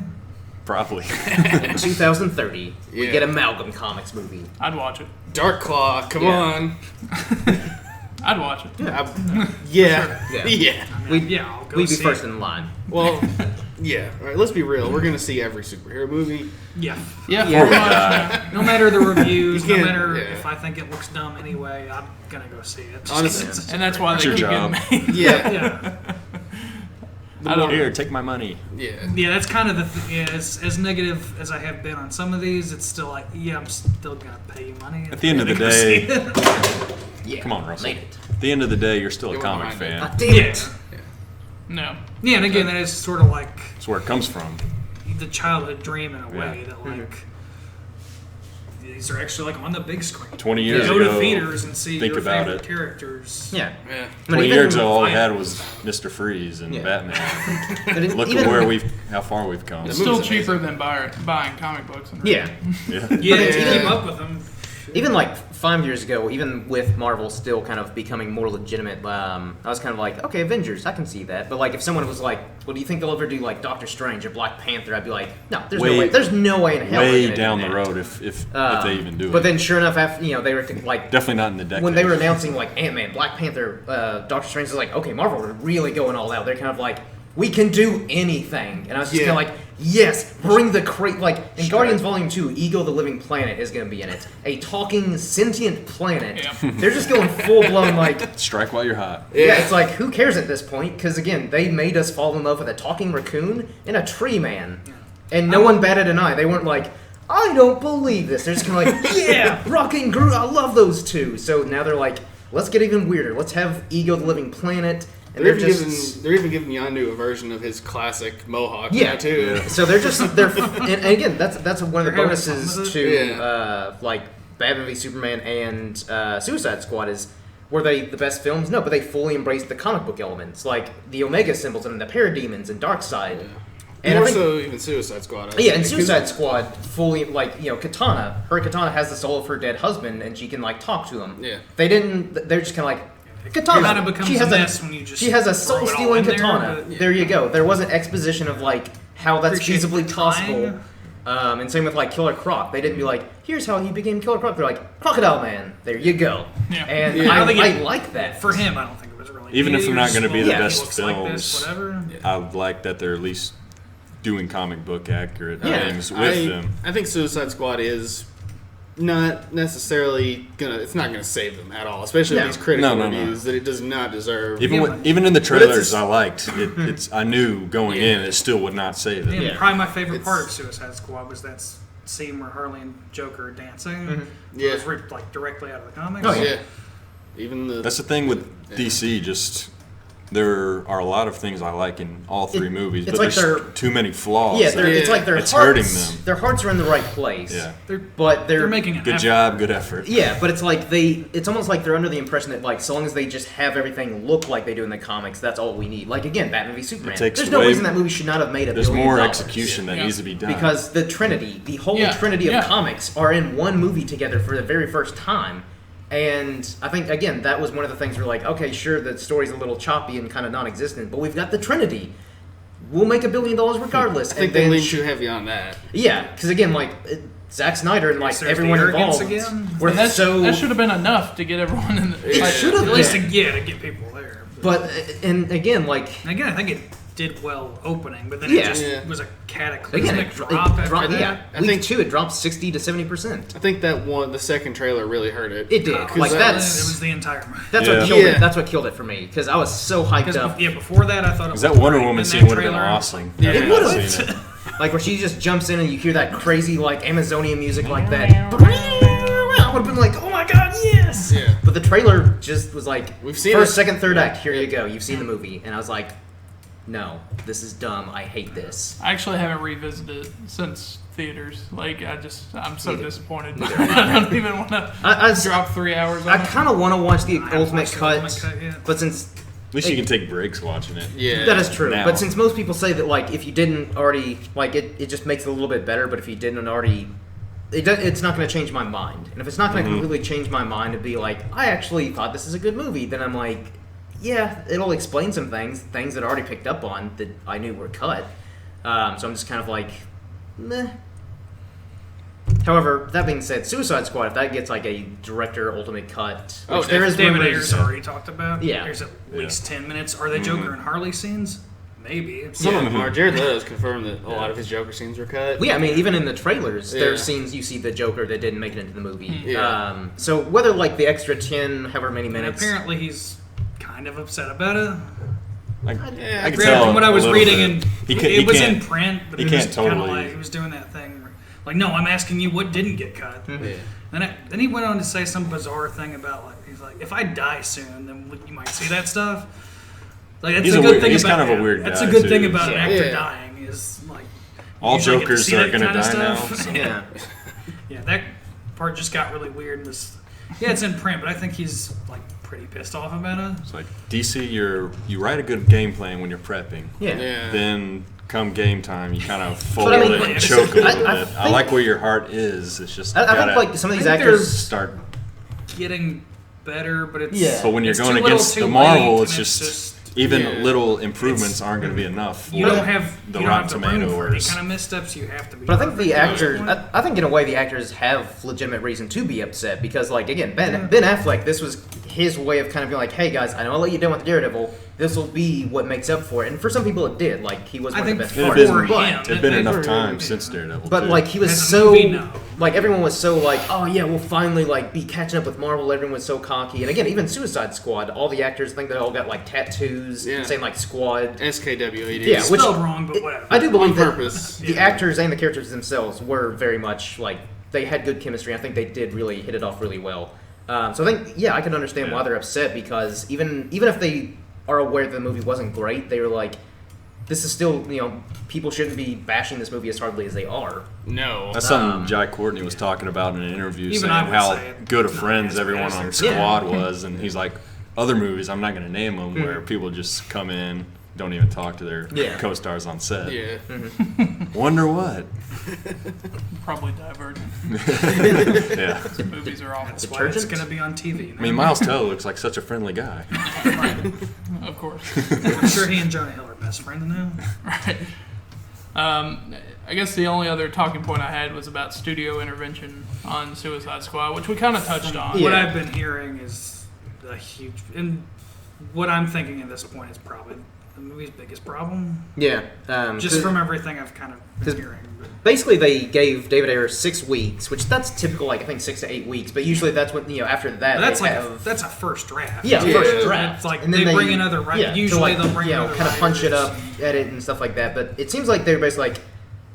Speaker 4: Probably.
Speaker 1: In 2030, we get Amalgam Comics movie.
Speaker 5: I'd watch it.
Speaker 2: Dark Claw, come on.
Speaker 5: I'd watch it.
Speaker 2: Yeah.
Speaker 1: We'd be first
Speaker 3: it.
Speaker 1: in line.
Speaker 2: Well, yeah. All right, let's be real. We're going to see every superhero movie.
Speaker 3: Yeah.
Speaker 5: Yeah.
Speaker 3: No matter the reviews, no matter if I think it looks dumb anyway, I'm going to go see it.
Speaker 2: Honestly.
Speaker 5: And that's why they keep getting made.
Speaker 2: Yeah.
Speaker 4: Here, take my money.
Speaker 3: Yeah, that's kind of the as negative as I have been on some of these, it's still like, I'm still going to pay you money.
Speaker 4: At the end of the day, come on, Russell.
Speaker 1: Made it.
Speaker 4: At the end of the day, you're still a comic fan.
Speaker 1: Damn it.
Speaker 5: No.
Speaker 3: Yeah, and again, that is sort of like
Speaker 4: That's where it comes from.
Speaker 3: the childhood dream in a way that like these are actually like on the big screen.
Speaker 4: 20 years
Speaker 3: go
Speaker 4: ago,
Speaker 3: to theaters and see
Speaker 4: think
Speaker 3: your
Speaker 4: about
Speaker 3: favorite
Speaker 4: it.
Speaker 3: characters.
Speaker 1: Yeah.
Speaker 4: 20 years ago, all we had was Mr. Freeze and Batman. Look at how far we've come.
Speaker 5: It's still cheaper than buying comic books.
Speaker 1: Yeah.
Speaker 3: Yeah, to keep up with them.
Speaker 1: Even like 5 years ago, even with Marvel still kind of becoming more legitimate, I was kind of like, okay, Avengers, I can see that. But like, if someone was like, well, do you think they'll ever do like Doctor Strange or Black Panther? I'd be like, no, there's no way. There's no way in hell.
Speaker 4: Way down the road if they even do it.
Speaker 1: But then, sure enough, after they were like,
Speaker 4: definitely not in the decade.
Speaker 1: When they were announcing like Ant-Man, Black Panther, Doctor Strange was like, okay, Marvel are really going all out. They're kind of like, we can do anything. And I was just kind of like, yes, bring the in Guardians Volume 2, Ego the Living Planet is going to be in it. A talking, sentient planet. Yeah. They're just going full-blown like...
Speaker 4: Strike while you're hot.
Speaker 1: Yeah, it's like, who cares at this point? Because, again, they made us fall in love with a talking raccoon and a tree man. And no one batted an eye. They weren't like, I don't believe this. They're just kind of like, yeah, Rock and Groot, I love those two. So now they're like, let's get even weirder. Let's have Ego the Living Planet...
Speaker 2: And they're even giving Yondu a version of his classic mohawk now too.
Speaker 1: Yeah. So and again, that's one of the bonuses to like Batman v Superman and Suicide Squad is were they the best films? No, but they fully embraced the comic book elements, like the Omega symbols and the Parademons and Darkseid.
Speaker 2: Yeah. And also even Suicide Squad.
Speaker 1: And Suicide Squad fully Katana. Her Katana has the soul of her dead husband, and she can like talk to him.
Speaker 2: Yeah.
Speaker 1: They're just kind of like. Katana. She has a soul-stealing katana. There you go. There was an exposition of like how that's feasibly possible. And same with like Killer Croc. They didn't be like, here's how he became Killer Croc. They're like, Crocodile Man. There you go. Yeah. And I like that.
Speaker 3: For him, I don't think it was really.
Speaker 4: Even if they're not going to be the best
Speaker 3: films,
Speaker 4: I would like that they're at least doing comic book accurate things with them.
Speaker 2: I think Suicide Squad is not necessarily it's not gonna save them at all, especially with these critical reviews that it does not deserve.
Speaker 4: Even in the trailers, I liked it. I knew going in it still would not save it.
Speaker 3: Yeah, probably my favorite part of Suicide Squad was that scene where Harley and Joker are dancing. Mm-hmm. It was ripped like directly out of the comics.
Speaker 2: Oh yeah. Even
Speaker 4: that's the thing with DC. Just there are a lot of things I like in all three movies, but
Speaker 1: like
Speaker 4: there's too many flaws.
Speaker 1: Yeah, it's like
Speaker 4: it's hurting them.
Speaker 1: Their hearts are in the right place.
Speaker 4: Yeah,
Speaker 1: they're
Speaker 3: making an
Speaker 4: good
Speaker 3: effort.
Speaker 4: job, good effort.
Speaker 1: Yeah, but it's like it's almost like they're under the impression that like so long as they just have everything look like they do in the comics, that's all we need. Like again, Batman v Superman. There's no reason that movie should not have made $1 billion.
Speaker 4: There's more execution that needs to be done
Speaker 1: because the Trinity, the whole Trinity of comics, are in one movie together for the very first time. And I think, again, that was one of the things we're like, okay, sure, the story's a little choppy and kind of non-existent, but we've got the Trinity. We'll make $1 billion regardless.
Speaker 2: I think they lean too heavy on that.
Speaker 1: Yeah, because again, like, Zack Snyder and like everyone involved
Speaker 5: that should have been enough to get everyone in the...
Speaker 1: It should have
Speaker 3: at least to get people there.
Speaker 1: But and again, I
Speaker 3: think it did well opening, but then it just was a cataclysmic drop after that.
Speaker 1: Yeah, I think too, it dropped 60 to 70%.
Speaker 2: I think the second trailer really hurt it.
Speaker 1: It did. Like
Speaker 3: it was the entire movie.
Speaker 1: That's what killed it. That's what killed it for me because I was so hyped up.
Speaker 3: Yeah, before that I thought it was
Speaker 4: that Wonder Woman scene would have been awesome.
Speaker 1: Yeah, it would have. Like where she just jumps in and you hear that crazy like Amazonian music like that. I would have been like, oh my god, yes!
Speaker 2: Yeah.
Speaker 1: But the trailer just was like,
Speaker 2: we've seen
Speaker 1: first, second, third act, here you go. You've seen the movie. And I was like, no, this is dumb. I hate this.
Speaker 5: I actually haven't revisited it since theaters. Like, I'm so disappointed. I don't even want to drop 3 hours on it.
Speaker 1: I kind of want to watch the Ultimate Cut, but since...
Speaker 4: At least you can take breaks watching it.
Speaker 2: Yeah,
Speaker 1: that is true.
Speaker 4: Now.
Speaker 1: But since most people say that, like, if you didn't already... Like, it just makes it a little bit better, but if you didn't already... It's not going to change my mind. And if it's not going to completely change my mind to be like, I actually thought this is a good movie, then I'm like... Yeah, it'll explain some things that I already picked up on that I knew were cut. So I'm just kind of like, meh. However, that being said, Suicide Squad, if that gets like a director ultimate cut, which there is
Speaker 3: David Ayers already talked about.
Speaker 1: Yeah,
Speaker 3: there's at least 10 minutes. Are they Joker and Harley scenes? Maybe.
Speaker 2: Some of them are. Jared Leto's confirmed that a lot of his Joker scenes were cut.
Speaker 1: Well, yeah, I mean, even in the trailers, there's scenes you see the Joker that didn't make it into the movie.
Speaker 2: Yeah.
Speaker 1: So whether like the extra 10, however many minutes,
Speaker 3: and apparently he's kind of upset about it.
Speaker 4: I can
Speaker 3: tell from what I was reading, and it was in print, but
Speaker 4: he
Speaker 3: it was
Speaker 4: can't
Speaker 3: kind of
Speaker 4: totally.
Speaker 3: like he was doing that thing. Where, like, no, I'm asking you what didn't get cut. Then he went on to say some bizarre thing about like he's like, if I die soon, then you might see that stuff. Like that's a good thing.
Speaker 4: He's
Speaker 3: about
Speaker 4: kind of a weird guy.
Speaker 3: That's a good thing
Speaker 4: too,
Speaker 3: about an actor dying is like
Speaker 4: all Jokers are going to die now.
Speaker 3: So.
Speaker 1: Yeah,
Speaker 3: that part just got really weird. And it's in print, but I think he's like pretty pissed off about it.
Speaker 4: It's like DC, you write a good game plan when you're prepping.
Speaker 1: Yeah.
Speaker 4: Then come game time, you kind of fold it and choke a little bit. I like where your heart is. It's just
Speaker 1: I think like some of these actors
Speaker 4: start
Speaker 3: getting better, but it's
Speaker 4: But when you're going against the Marvel, it's just even little improvements aren't going to be enough.
Speaker 3: You don't have
Speaker 4: the
Speaker 3: Rotten
Speaker 4: Rotten
Speaker 3: Tomato for any
Speaker 4: Tomatoes.
Speaker 3: kind of missteps. You have to be.
Speaker 1: But I think the actors, I think in a way the actors have legitimate reason to be upset because, like, again, Ben Affleck, this was his way of kind of being like, hey guys, I know I let you down with Daredevil. This will be what makes up for it. And for some people it did. Like, he was one of the best parts.
Speaker 4: It had been enough time since Daredevil.
Speaker 1: But, like, he was so... Like, everyone was so like, oh yeah, we'll finally, like, be catching up with Marvel. Everyone was so cocky. And again, even Suicide Squad, all the actors, I think they all got, like, tattoos saying, like, Squad.
Speaker 2: SKWAD.
Speaker 1: Yeah, which...
Speaker 3: spelled wrong, but whatever.
Speaker 1: I do believe that
Speaker 2: purpose.
Speaker 1: the actors and the characters themselves were very much, like, they had good chemistry. I think they did really hit it off really well. So I think, I can understand why they're upset because even if they are aware the movie wasn't great, they were like, this is still, people shouldn't be bashing this movie as hardly as they are.
Speaker 2: No.
Speaker 4: That's something Jai Courtney was talking about in an interview,
Speaker 3: even
Speaker 4: saying how good of friends
Speaker 3: as
Speaker 4: everyone
Speaker 3: bad
Speaker 4: on
Speaker 3: as
Speaker 4: Squad was, and he's like, other movies, I'm not going to name them, where people just come in, don't even talk to their co-stars on set.
Speaker 2: Yeah.
Speaker 4: Wonder what?
Speaker 5: Probably Divergent.
Speaker 4: Yeah.
Speaker 5: Some movies are awful.
Speaker 3: That's why it's going to be on TV.
Speaker 4: I mean, Miles Teller looks like such a friendly guy.
Speaker 5: Of course.
Speaker 3: I'm sure he and Jonah Hill are best friends now.
Speaker 5: Right. I guess the only other talking point I had was about studio intervention on Suicide Squad, which we kind of touched on.
Speaker 3: What I've been hearing is a huge... And what I'm thinking at this point is probably the movie's biggest problem.
Speaker 1: Yeah.
Speaker 3: Just from everything I've kind of been hearing.
Speaker 1: Basically, they gave David Ayers 6 weeks, which that's typical, like, I think 6 to 8 weeks. But usually that's when, after that,
Speaker 3: that's that's a first draft.
Speaker 1: Yeah, first draft.
Speaker 3: It's like
Speaker 1: and then
Speaker 3: they bring in other writers. Usually they'll bring in other
Speaker 1: kind of punch it up, edit, and stuff like that. But it seems like they're basically like,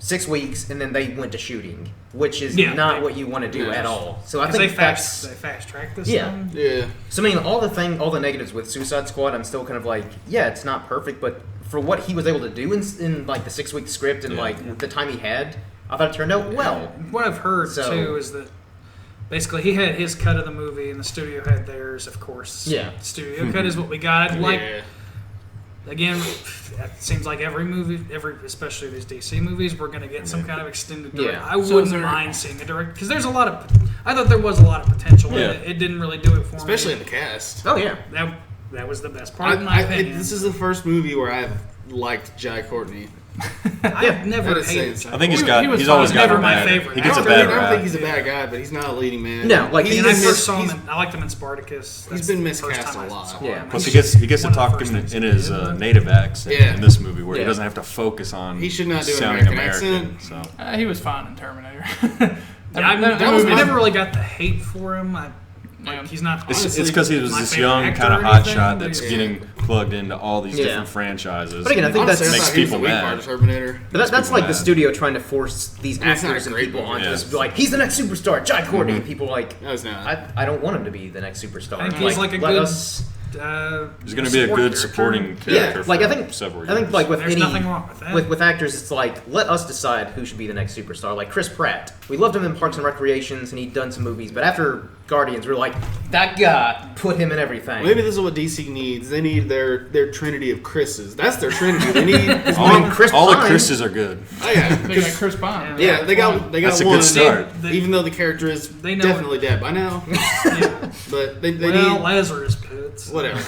Speaker 1: 6 weeks, and then they went to shooting, which is not what you want to do at all. So I think
Speaker 3: they fast track this. Thing?
Speaker 2: Yeah.
Speaker 1: So I mean, all the negatives with Suicide Squad, I'm still kind of like, it's not perfect, but for what he was able to do in like the 6-week script and like the time he had, I thought it turned out well.
Speaker 3: What I've heard too is that basically he had his cut of the movie, and the studio had theirs, of course. Yeah. The studio cut is what we got. Again, it seems like every movie, especially these DC movies, we're going to get some kind of extended director. I wouldn't mind seeing a director, because there's a lot of. I thought there was a lot of potential in it. It didn't really do it for me,
Speaker 2: especially in the cast.
Speaker 1: Oh yeah,
Speaker 3: that was the best part. In my opinion,
Speaker 2: this is the first movie where I've liked Jai Courtney.
Speaker 3: I've never hated him.
Speaker 4: I think he's always got
Speaker 3: never my favorite.
Speaker 4: He gets a bad rap.
Speaker 2: I don't think he's a bad guy, but he's not a leading man.
Speaker 1: No, like
Speaker 3: when I first saw him, I liked him in Spartacus.
Speaker 2: He's been miscast a lot.
Speaker 1: Yeah,
Speaker 4: plus he gets to talk in his native accent in this movie, where he doesn't have to focus on.
Speaker 2: He should not do
Speaker 4: sounding
Speaker 2: an American accent.
Speaker 4: So
Speaker 5: He was fine in Terminator.
Speaker 3: I never really got the hate for him. He's not.
Speaker 4: It's because he was this young kind of hotshot that's getting plugged into all these different franchises.
Speaker 1: But again, I think that
Speaker 4: makes people mad.
Speaker 1: But that's like the studio trying to force these actors and people onto this. Like, he's the next superstar, Jai Courtney. And people are like, I don't want him to be the next superstar.
Speaker 3: I think he's like a good.
Speaker 4: He's going to be a good supporting character.
Speaker 1: Like I think like with
Speaker 3: there's nothing wrong with that.
Speaker 1: With actors, it's like, let us decide who should be the next superstar. Like Chris Pratt, we loved him in Parks and Recreations, and he'd done some movies, but after Guardians, we were like, that guy, put him in everything.
Speaker 2: Maybe this is what DC needs. They need their trinity of Chris's. That's their trinity. They need
Speaker 4: all the Chris's are are good.
Speaker 2: Oh yeah,
Speaker 5: they got Chris Pine.
Speaker 2: Yeah, they got
Speaker 4: that's
Speaker 2: one.
Speaker 4: A good start.
Speaker 2: Even though the character is definitely dead by now. But they need
Speaker 3: Lazarus Pits.
Speaker 2: Whatever.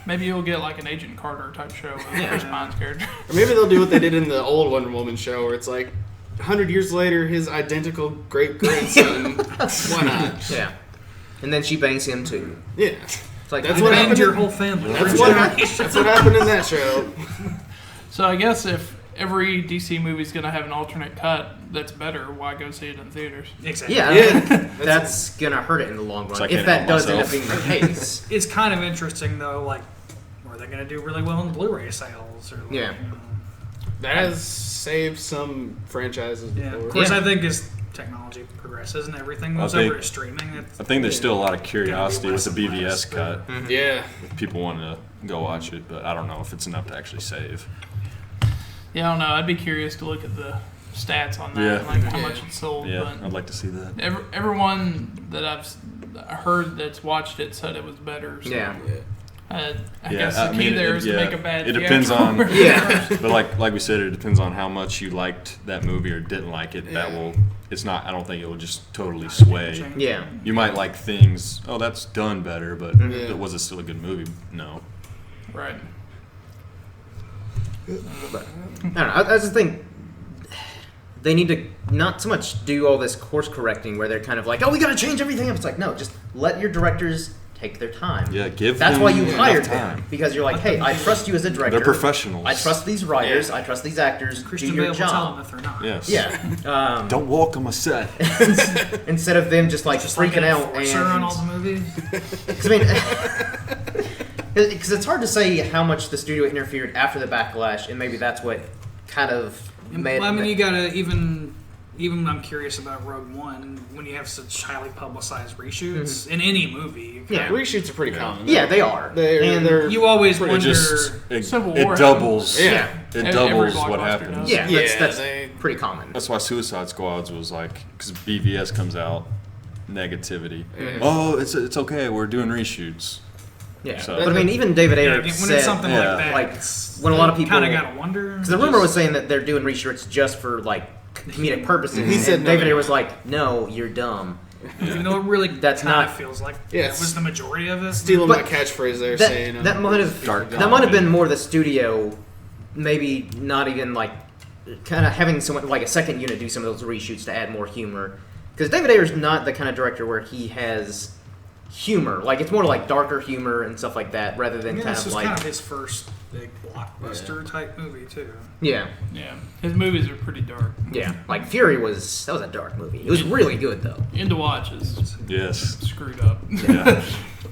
Speaker 5: Maybe you'll get like an Agent Carter type show with Chris Pine's character.
Speaker 2: Or maybe they'll do what they did in the old Wonder Woman show, where it's like 100 years later, his identical great grandson. Why not?
Speaker 1: Yeah. And then she bangs him too.
Speaker 2: Yeah.
Speaker 1: It's like,
Speaker 3: that's what happened to your whole family.
Speaker 2: That's what happened in that show.
Speaker 5: So I guess if every DC movie's going to have an alternate cut that's better, why go see it in theaters?
Speaker 3: Exactly.
Speaker 1: Yeah, I think that's going to hurt it in the long run, if that does end up being the case.
Speaker 3: It's kind of interesting, though, like, are they going to do really well in Blu-ray sales? Or like,
Speaker 2: that has saved some franchises before.
Speaker 3: Of course, I think as technology progresses and everything moves over to streaming,
Speaker 4: I think there's still a lot of curiosity with the BVS cut.
Speaker 2: Yeah.
Speaker 4: With people wanting to go watch it, but I don't know if it's enough to actually save.
Speaker 5: Yeah, I don't know. I'd be curious to look at the stats on that, like how much it sold.
Speaker 4: Yeah,
Speaker 5: but
Speaker 4: I'd like to see that.
Speaker 5: Everyone that I've heard that's watched it said it was better. So I guess the key there is to make a bad.
Speaker 4: It depends on but like we said, it depends on how much you liked that movie or didn't like it. That will. It's not. I don't think it will just totally sway.
Speaker 1: Yeah.
Speaker 4: You might like things. Oh, that's done better, but was it still a good movie? No.
Speaker 5: Right.
Speaker 1: But, I don't know. I just think they need to not so much do all this course correcting where they're kind of like, oh, we got to change everything up. It's like, no, just let your directors take their time.
Speaker 4: Yeah, give
Speaker 1: That's
Speaker 4: them
Speaker 1: why you hired
Speaker 4: time.
Speaker 1: them, because you're like, hey, I trust you as a director.
Speaker 4: They're professionals.
Speaker 1: I trust these writers. I trust these actors.
Speaker 3: Christian
Speaker 1: do your
Speaker 3: Bale will tell
Speaker 1: job.
Speaker 3: them if they're not.
Speaker 4: Yes.
Speaker 1: Yeah.
Speaker 4: Don't walk on my set.
Speaker 1: Instead of them just freaking out and
Speaker 3: on all the movies.
Speaker 1: I mean. Because it's hard to say how much the studio interfered after the backlash, and maybe that's what kind of made.
Speaker 3: Well, I mean, you gotta even I'm curious about Rogue One when you have such highly publicized reshoots in any movie.
Speaker 2: Reshoots are pretty common.
Speaker 1: Yeah, they are.
Speaker 2: They're
Speaker 3: you always wonder.
Speaker 4: It
Speaker 5: War
Speaker 4: doubles.
Speaker 1: Yeah,
Speaker 4: it doubles what happens.
Speaker 1: Yeah, that's pretty common.
Speaker 4: That's why Suicide Squads was like, because BVS comes out, negativity. Oh, it's okay. We're doing reshoots.
Speaker 1: Yeah, but I mean, even David Ayer said,
Speaker 3: when it's something like that,
Speaker 1: when a lot of people
Speaker 3: kind of gotta wonder.
Speaker 1: Because the rumor was saying that they're doing reshoots just for comedic purposes.
Speaker 2: He said
Speaker 1: David Ayer was like, "No, you're dumb."
Speaker 3: Even though it really
Speaker 1: that's
Speaker 3: kind
Speaker 1: not
Speaker 3: of feels like that was the majority of it.
Speaker 2: Stealing my catchphrase there, saying
Speaker 1: that might have been more the studio, maybe not even kind of having someone like a second unit do some of those reshoots to add more humor. Because David Ayer's not the kind of director where he has humor. It's more darker humor and stuff like that, rather than
Speaker 3: this is kind of his first big blockbuster type movie too.
Speaker 1: Yeah.
Speaker 5: Yeah. His movies are pretty dark.
Speaker 1: Yeah. Fury was a dark movie. It was really good though.
Speaker 5: End to Watch is
Speaker 4: screwed
Speaker 5: up.
Speaker 4: Yeah.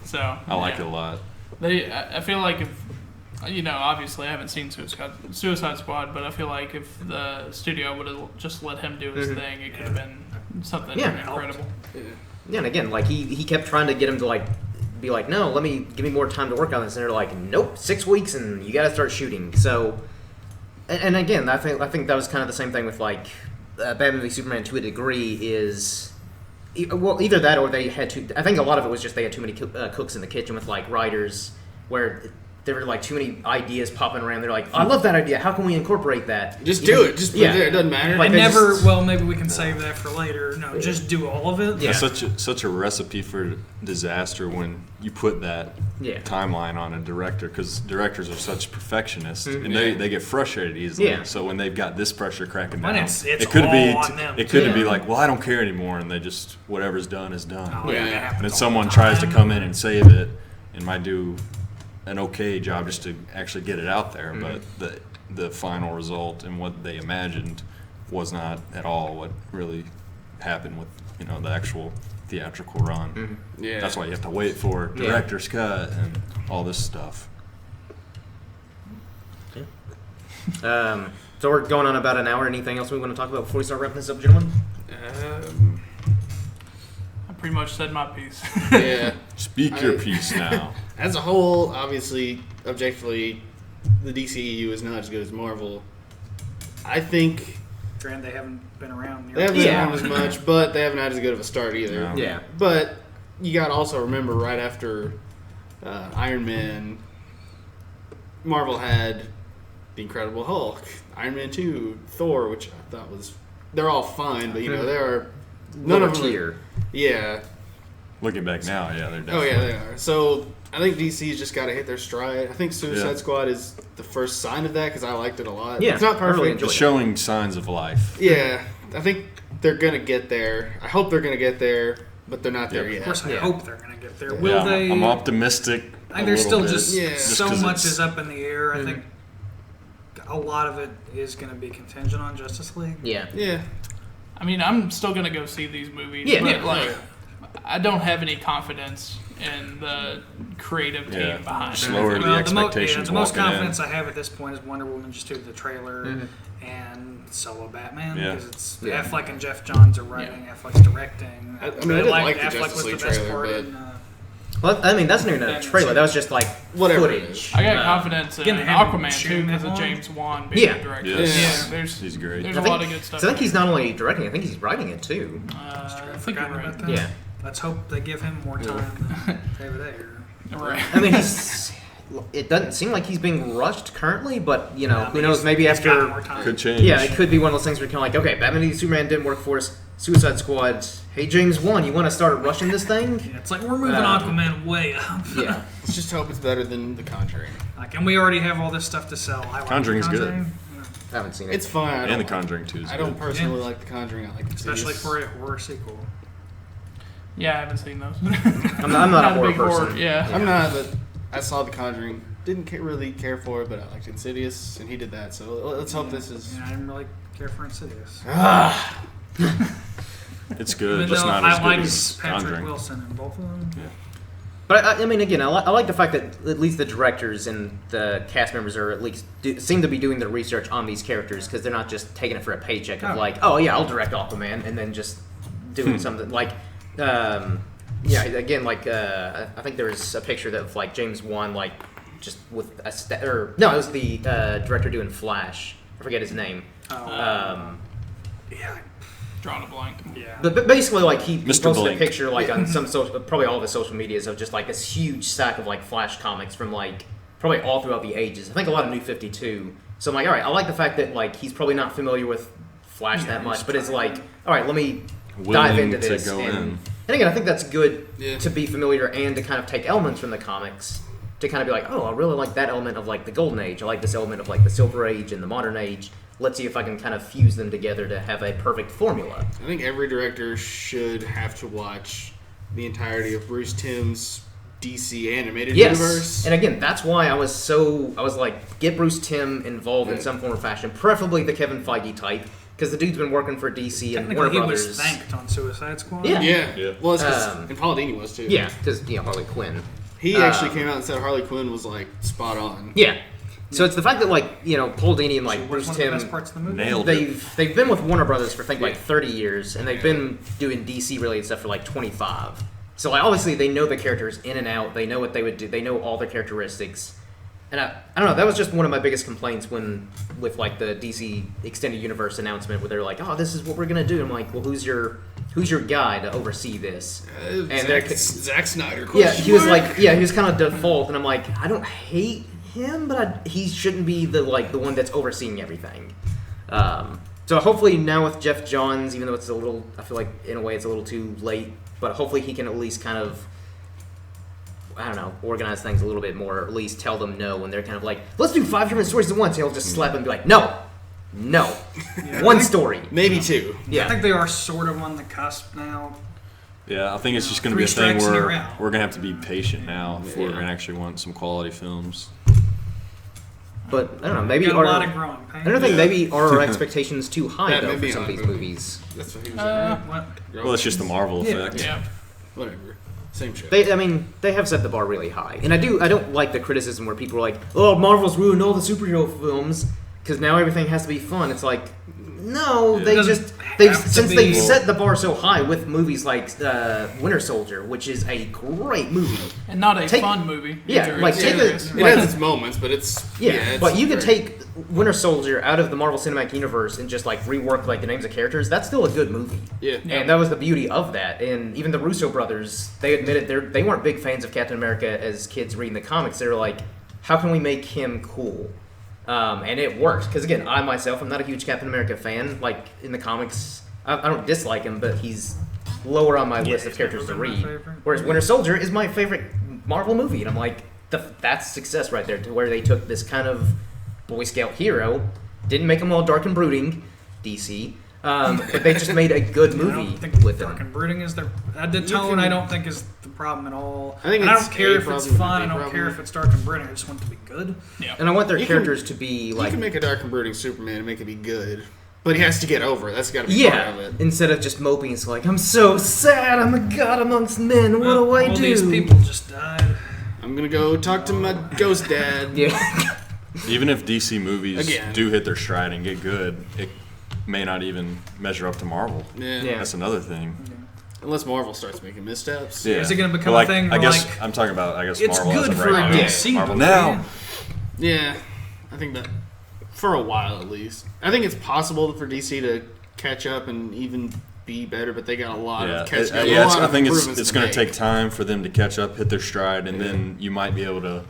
Speaker 5: So
Speaker 4: I like it a lot.
Speaker 5: I feel like if obviously I haven't seen Suicide Squad, but I feel like if the studio would have just let him do his thing, it could have been something incredible.
Speaker 1: Yeah, and again, like he kept trying to get him to like be like, no, give me more time to work on this, and they're like, nope, 6 weeks, and you got to start shooting. So, and again, I think that was kind of the same thing with like Batman v Superman to a degree is. Well, either that or they had to. I think a lot of it was just they had too many cooks in the kitchen with like writers where there were like too many ideas popping around. They're like, I love that idea. How can we incorporate that?
Speaker 2: Just do it. Just put it there. It doesn't matter.
Speaker 3: Like maybe we can save that for later. No, just do all of it.
Speaker 4: Yeah. It's such a recipe for disaster when you put that timeline on a director, because directors are such perfectionists and they get frustrated easily. Yeah. So when they've got this pressure cracking down, it could be like, well, I don't care anymore, and they just whatever's done is done.
Speaker 3: Oh,
Speaker 4: and then someone tries to come in and save it and might do an okay job just to actually get it out there, but the final result and what they imagined was not at all what really happened with the actual theatrical run.
Speaker 2: Yeah,
Speaker 4: that's why you have to wait for director's cut and all this stuff.
Speaker 1: So we're going on about an hour. Anything else we want to talk about before we start wrapping this up, gentlemen?
Speaker 5: I pretty much said my piece.
Speaker 2: Yeah.
Speaker 4: Speak your piece now.
Speaker 2: As a whole, obviously, objectively, the DCEU is not as good as Marvel. I think...
Speaker 3: Granted, they haven't been around.
Speaker 2: They haven't been around as much, but they haven't had as good of a start either.
Speaker 4: No.
Speaker 1: Yeah.
Speaker 2: But you got to also remember, right after Iron Man, Marvel had The Incredible Hulk, Iron Man 2, Thor, which I thought was... They're all fine, but, there are... None of them
Speaker 1: tier.
Speaker 2: Yeah.
Speaker 4: Looking back now, they're definitely...
Speaker 2: Oh, yeah, they are. So, I think DC's just got to hit their stride. I think Suicide Squad is the first sign of that, because I liked it a lot.
Speaker 1: Yeah,
Speaker 2: it's not perfect.
Speaker 4: It's showing signs of life.
Speaker 2: Yeah. I think they're going to get there. I hope they're going to get there, but they're not there yet.
Speaker 3: Of course, I hope they're going to get there. Will they?
Speaker 4: I'm optimistic.
Speaker 3: I think there's still just so much
Speaker 4: it's...
Speaker 3: is up in the air. I think a lot of it is going to be contingent on Justice League.
Speaker 1: Yeah.
Speaker 2: Yeah.
Speaker 5: I mean, I'm still going to go see these movies, but I don't have any confidence in the creative team behind it.
Speaker 4: Lower the expectations.
Speaker 3: The most confidence I have at this point is Wonder Woman just due to the trailer and Solo Batman because it's Affleck and Jeff Johns are writing, Affleck's directing.
Speaker 2: I didn't like the
Speaker 3: Affleck
Speaker 2: Justice
Speaker 3: was the
Speaker 2: League
Speaker 3: best
Speaker 2: trailer,
Speaker 3: part.
Speaker 2: but...
Speaker 1: Well, I mean, that's not even a trailer. That was just like footage.
Speaker 5: I got confidence in Aquaman too because of James Wan being the director.
Speaker 4: He's great.
Speaker 5: There's a lot of good stuff.
Speaker 1: So I think he's not only directing; I think he's writing it too.
Speaker 5: I think you're right.
Speaker 3: About that.
Speaker 1: Yeah.
Speaker 3: Let's hope they give him more time than David Ayer.
Speaker 5: Right.
Speaker 1: I mean, it doesn't seem like he's being rushed currently, but who knows? Maybe after
Speaker 4: could change.
Speaker 1: Yeah, it could be one of those things where you're kind of like, okay, Batman v Superman didn't work for us. Suicide Squad. Hey, James Wan, you want to start rushing this thing?
Speaker 3: Yeah, it's like we're moving Aquaman way up.
Speaker 1: Yeah.
Speaker 2: Let's just hope it's better than The Conjuring.
Speaker 3: And we already have all this stuff to sell.
Speaker 4: Conjuring's good.
Speaker 1: I haven't seen it.
Speaker 2: It's fine.
Speaker 4: And The Conjuring 2 is
Speaker 2: I don't personally like The Conjuring. I like Insidious.
Speaker 3: Especially for a horror sequel.
Speaker 5: Yeah, I haven't seen those.
Speaker 1: I'm not a horror
Speaker 5: big
Speaker 1: person.
Speaker 5: Yeah.
Speaker 2: I'm not, but I saw The Conjuring. Didn't really care for it, but I liked Insidious, and he did that. So let's hope this is...
Speaker 3: Yeah, I didn't really care for Insidious.
Speaker 4: It's good,
Speaker 3: Even
Speaker 4: just
Speaker 3: though
Speaker 4: not
Speaker 3: I
Speaker 4: as good
Speaker 3: like
Speaker 4: as
Speaker 3: Patrick
Speaker 4: Conjuring.
Speaker 3: Wilson in both of them.
Speaker 4: Yeah.
Speaker 1: But I mean, again, I like the fact that at least the directors and the cast members are at least seem to be doing their research on these characters because they're not just taking it for a paycheck of like, oh yeah, I'll direct Aquaman, and then just doing something like, again, like I think there was a picture of like James Wan like just with it was the director doing Flash. I forget his name.
Speaker 5: Drawing a blank.
Speaker 3: Yeah.
Speaker 1: But basically, like he posted
Speaker 4: Blink.
Speaker 1: a picture like on some probably all of his social medias of just like this huge stack of like Flash comics from like probably all throughout the ages. I think a lot of New 52. So I'm like, all right, I like the fact that like he's probably not familiar with Flash that much, but it's like, all right, let me dive into this. And again, I think that's good to be familiar and to kind of take elements from the comics to kind of be like, oh, I really like that element of like the Golden Age. I like this element of like the Silver Age and the Modern Age. Let's see if I can kind of fuse them together to have a perfect formula.
Speaker 2: I think every director should have to watch the entirety of Bruce Timm's DC animated universe.
Speaker 1: And again, that's why I was like, get Bruce Timm involved in some form or fashion, preferably the Kevin Feige type, because the dude's been working for DC and Warner Brothers.
Speaker 3: He was thanked on Suicide Squad.
Speaker 1: Yeah.
Speaker 2: Well, it's because and Paul Dini was too.
Speaker 1: Yeah, because Harley Quinn.
Speaker 2: He actually came out and said Harley Quinn was like spot on.
Speaker 1: Yeah. So it's the fact that Paul Dini and Bruce
Speaker 3: one
Speaker 1: Timm
Speaker 3: of the best parts of the movie.
Speaker 4: Nailed it.
Speaker 1: they've been with Warner Brothers for 30 years, and they've been doing DC related stuff for 25. So obviously they know the characters in and out. They know what they would do. They know all their characteristics. And I don't know. That was just one of my biggest complaints with the DC Extended Universe announcement, where they're like, "Oh, this is what we're gonna do." And I'm like, "Well, who's your guy to oversee this?"
Speaker 2: Zack Snyder.
Speaker 1: Yeah, he was he was kind of default, and I'm like, I don't hate him, but he shouldn't be the one that's overseeing everything. So hopefully now with Jeff Johns, even though it's a little, I feel like in a way it's a little too late, but hopefully he can at least kind of, I don't know, organize things a little bit more, or at least tell them no when they're kind of like, let's do 5 different stories at once. He'll just slap them and be like, no, one story,
Speaker 2: maybe 2.
Speaker 1: Yeah,
Speaker 3: I think they are sort of on the cusp now.
Speaker 4: Yeah, I think it's just going to be a thing where we're going to have to be patient now if we're going to actually want some quality films.
Speaker 1: But I don't know, maybe
Speaker 3: a lot of growing pains.
Speaker 1: I don't think maybe our expectations too high
Speaker 2: Yeah,
Speaker 1: though
Speaker 2: maybe
Speaker 1: for some of these movies.
Speaker 2: That's what he was saying.
Speaker 4: Well, it's just the Marvel effect.
Speaker 5: Yeah.
Speaker 2: Whatever. Same shit.
Speaker 1: They have set the bar really high, and I don't like the criticism where people are like, "Oh, Marvel's ruined all the superhero films because now everything has to be fun." It's like, no, they've set the bar so high with movies like Winter Soldier, which is a great movie
Speaker 5: and not a fun movie.
Speaker 1: Yeah,
Speaker 5: either.
Speaker 2: It has its moments, but it's
Speaker 1: but you could take Winter Soldier out of the Marvel Cinematic Universe and just rework the names of characters. That's still a good movie.
Speaker 2: Yeah.
Speaker 1: And that was the beauty of that. And even the Russo brothers, they admitted they weren't big fans of Captain America as kids reading the comics. They were like, how can we make him cool? And it worked. Because again, I myself, I'm not a huge Captain America fan. In the comics, I don't dislike him, but he's lower on my list of characters to read. Whereas Winter Soldier is my favorite Marvel movie. And I'm like, that's success right there, to where they took this kind of Boy Scout hero, didn't make him all dark and brooding, DC, but they just made a good movie
Speaker 3: I don't think
Speaker 1: with
Speaker 3: dark
Speaker 1: them.
Speaker 3: and brooding is the tone. I don't think is the problem at all.
Speaker 2: I think
Speaker 3: I don't care if it's
Speaker 2: problem,
Speaker 3: fun. I don't care if it's dark and brooding. I just want it to be good.
Speaker 5: Yeah.
Speaker 1: And I want their characters to be
Speaker 2: You can make a dark and brooding Superman and make it be good, but he has to get over it. That's got to be part of it.
Speaker 1: Instead of just moping, it's like, I'm so sad. I'm a god amongst men. What do I do?
Speaker 3: All these people just died.
Speaker 2: I'm gonna go talk to my ghost dad.
Speaker 1: Yeah.
Speaker 4: Even if DC movies do hit their stride and get good, it may not even measure up to Marvel.
Speaker 2: Yeah.
Speaker 4: That's another thing.
Speaker 2: Unless Marvel starts making missteps.
Speaker 4: Yeah.
Speaker 3: Is it going to become a thing?
Speaker 4: I guess I'm talking about.
Speaker 3: it's
Speaker 4: Marvel
Speaker 3: good
Speaker 4: as of
Speaker 3: for
Speaker 4: right
Speaker 3: a
Speaker 4: now.
Speaker 3: DC
Speaker 4: Marvel
Speaker 3: movie.
Speaker 4: now.
Speaker 2: Yeah, I think that for a while at least. I think it's possible for DC to catch up and even be better, but they got a lot of catch up.
Speaker 4: I think it's going to take time for them to catch up, hit their stride, and then you might be able to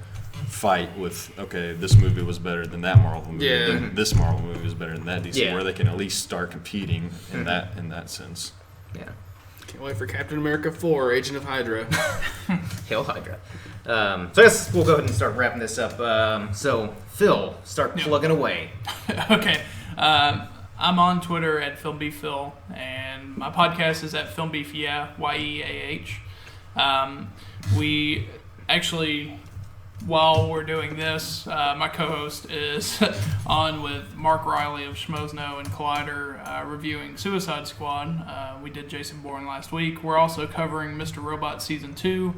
Speaker 4: fight with, okay, this movie was better than that Marvel movie.
Speaker 2: Yeah.
Speaker 4: Then this Marvel movie was better than that DC,
Speaker 1: Yeah.
Speaker 4: where they can at least start competing in that sense.
Speaker 1: Yeah.
Speaker 2: Can't wait for Captain America 4, Agent of Hydra.
Speaker 1: Hail Hydra. So I guess we'll go ahead and start wrapping this up. So, Phil, start plugging away.
Speaker 5: Okay. I'm on Twitter at FilmbeefPhil, and my podcast is at Filmbeef, YEAH. We actually, while we're doing this, my co-host is on with Mark Riley of Schmozno and Collider reviewing Suicide Squad. We did Jason Bourne last week. We're also covering Mr. Robot Season 2,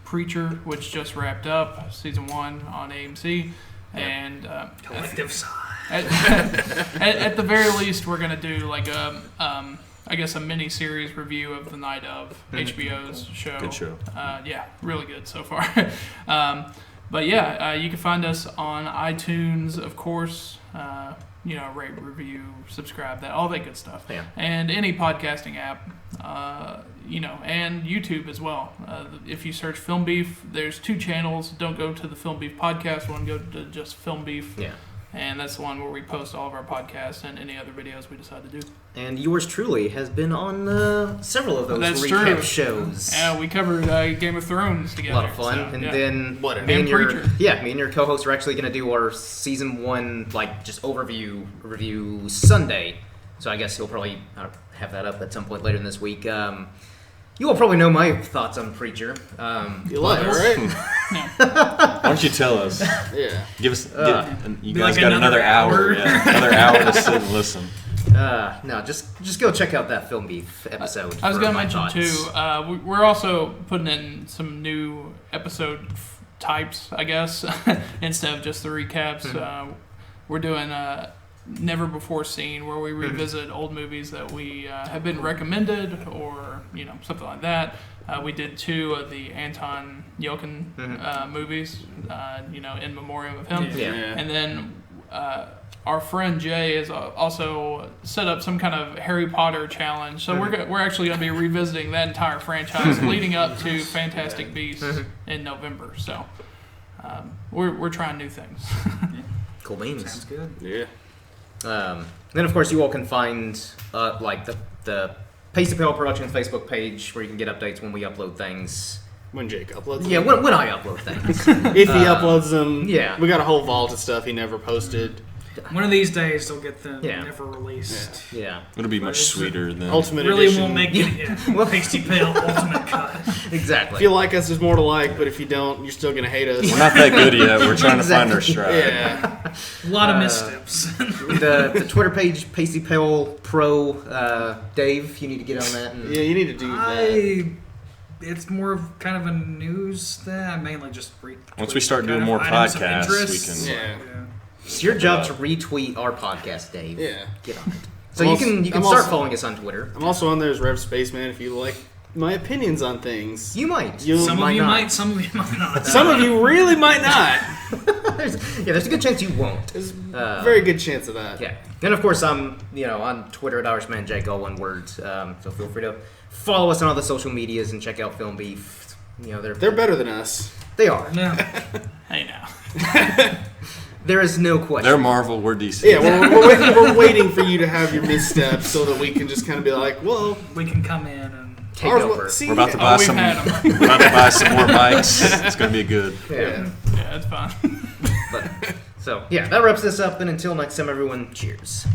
Speaker 5: Preacher, which just wrapped up, Season 1 on AMC. And
Speaker 3: Collective sigh.
Speaker 5: at the very least, we're gonna do I guess a mini series review of The Night Of, HBO's show.
Speaker 4: Good show.
Speaker 5: Yeah, really good so far. But yeah, you can find us on iTunes, of course. Rate, review, subscribe, all that good stuff.
Speaker 1: Yeah.
Speaker 5: And any podcasting app, and YouTube as well. If you search Film Beef, there's 2 channels. Don't go to the Film Beef podcast one, go to just Film Beef.
Speaker 1: Yeah.
Speaker 5: And that's the one where we post all of our podcasts and any other videos we decide to do.
Speaker 1: And yours truly has been on several of those recap shows.
Speaker 5: Yeah, we covered Game of Thrones together.
Speaker 1: A lot of fun.
Speaker 5: So,
Speaker 1: then
Speaker 5: Whatever.
Speaker 1: me and your
Speaker 5: Preacher.
Speaker 1: me and your co-host are actually going to do our season 1 just review Sunday. So I guess he'll probably have that up at some point later in this week. You will probably know my thoughts on Preacher.
Speaker 2: You love it, right?
Speaker 4: Why don't you tell us?
Speaker 2: Yeah.
Speaker 4: Give us. You
Speaker 3: Be
Speaker 4: guys
Speaker 3: like
Speaker 4: got
Speaker 3: another
Speaker 4: another hour.
Speaker 3: hour.
Speaker 4: Yeah, another hour to sit and listen.
Speaker 1: No, just go check out that Filmbeef episode.
Speaker 5: I was
Speaker 1: going
Speaker 5: to
Speaker 1: to
Speaker 5: mention too. We're also putting in some new episode types, I guess, instead of just the recaps. We're doing Never Before Seen, where we revisit old movies that we have been recommended, or something like that. We did 2 of the Anton Yelchin movies, in memoriam of him.
Speaker 1: Yeah.
Speaker 5: And then our friend Jay has also set up some kind of Harry Potter challenge. So we're actually going to be revisiting that entire franchise leading up to Fantastic Beasts in November. So we're trying new things.
Speaker 1: Cool beans.
Speaker 3: Sounds good.
Speaker 2: Yeah.
Speaker 1: Then, of course, you all can find the Pasty Pale Productions Facebook page where you can get updates when we upload things.
Speaker 2: When Jake uploads them.
Speaker 1: Yeah, when I upload things.
Speaker 2: If he uploads them.
Speaker 1: Yeah.
Speaker 2: We got a whole vault of stuff he never posted.
Speaker 3: One of these days, they'll get them
Speaker 1: Yeah.
Speaker 3: never released.
Speaker 1: Yeah.
Speaker 4: It'll be much sweeter than
Speaker 2: Ultimate
Speaker 3: Really
Speaker 2: edition.
Speaker 3: won't make it. Pasty Pale Ultimate Cut.
Speaker 1: Exactly.
Speaker 2: If you like us, there's more to like, but if you don't, you're still going to hate us.
Speaker 4: We're not that good yet. We're trying to find our stride.
Speaker 2: Yeah.
Speaker 3: A lot of missteps.
Speaker 1: the Twitter page, Pasty Pale Pro, Dave, you need to get on that. And
Speaker 2: Yeah, you need to do that.
Speaker 3: It's more of kind of a news thing. I mainly just read.
Speaker 4: Once we start doing
Speaker 3: kind of
Speaker 4: more
Speaker 3: items of
Speaker 4: podcasts,
Speaker 3: interest.
Speaker 4: we can.
Speaker 2: Yeah.
Speaker 1: It's your job to retweet our podcast, Dave.
Speaker 2: Yeah.
Speaker 1: Get on it. So
Speaker 2: I'm
Speaker 1: you
Speaker 2: also-
Speaker 1: can
Speaker 2: I'm
Speaker 1: start
Speaker 2: also-
Speaker 1: following us on Twitter.
Speaker 2: I'm also on there as Rev Spaceman if you like my opinions on things.
Speaker 1: You might.
Speaker 3: Some of you
Speaker 1: not.
Speaker 3: might, some of you might not.
Speaker 2: Some of you really might not.
Speaker 1: there's a good chance you won't.
Speaker 2: There's a very good chance of that.
Speaker 1: Yeah. And of course, I'm on Twitter at IrishmanJake, all one word. So feel free to follow us on all the social medias and check out Filmbeef.
Speaker 2: They're better than us.
Speaker 1: They are.
Speaker 3: No.
Speaker 5: Hey now.
Speaker 1: There is no question.
Speaker 4: They're Marvel, we're DC.
Speaker 2: Yeah, we're waiting for you to have your missteps so that we can just kind of be like, well,
Speaker 3: We can come in and.
Speaker 1: Take
Speaker 2: ours
Speaker 1: over.
Speaker 2: see,
Speaker 4: We're about to buy
Speaker 5: we've
Speaker 4: some.
Speaker 5: had 'em.
Speaker 4: We're about to buy some more mics. It's gonna be good.
Speaker 1: Yeah.
Speaker 5: Yeah, it's fine.
Speaker 1: But, so, yeah, that wraps this up. And until next time, everyone, cheers.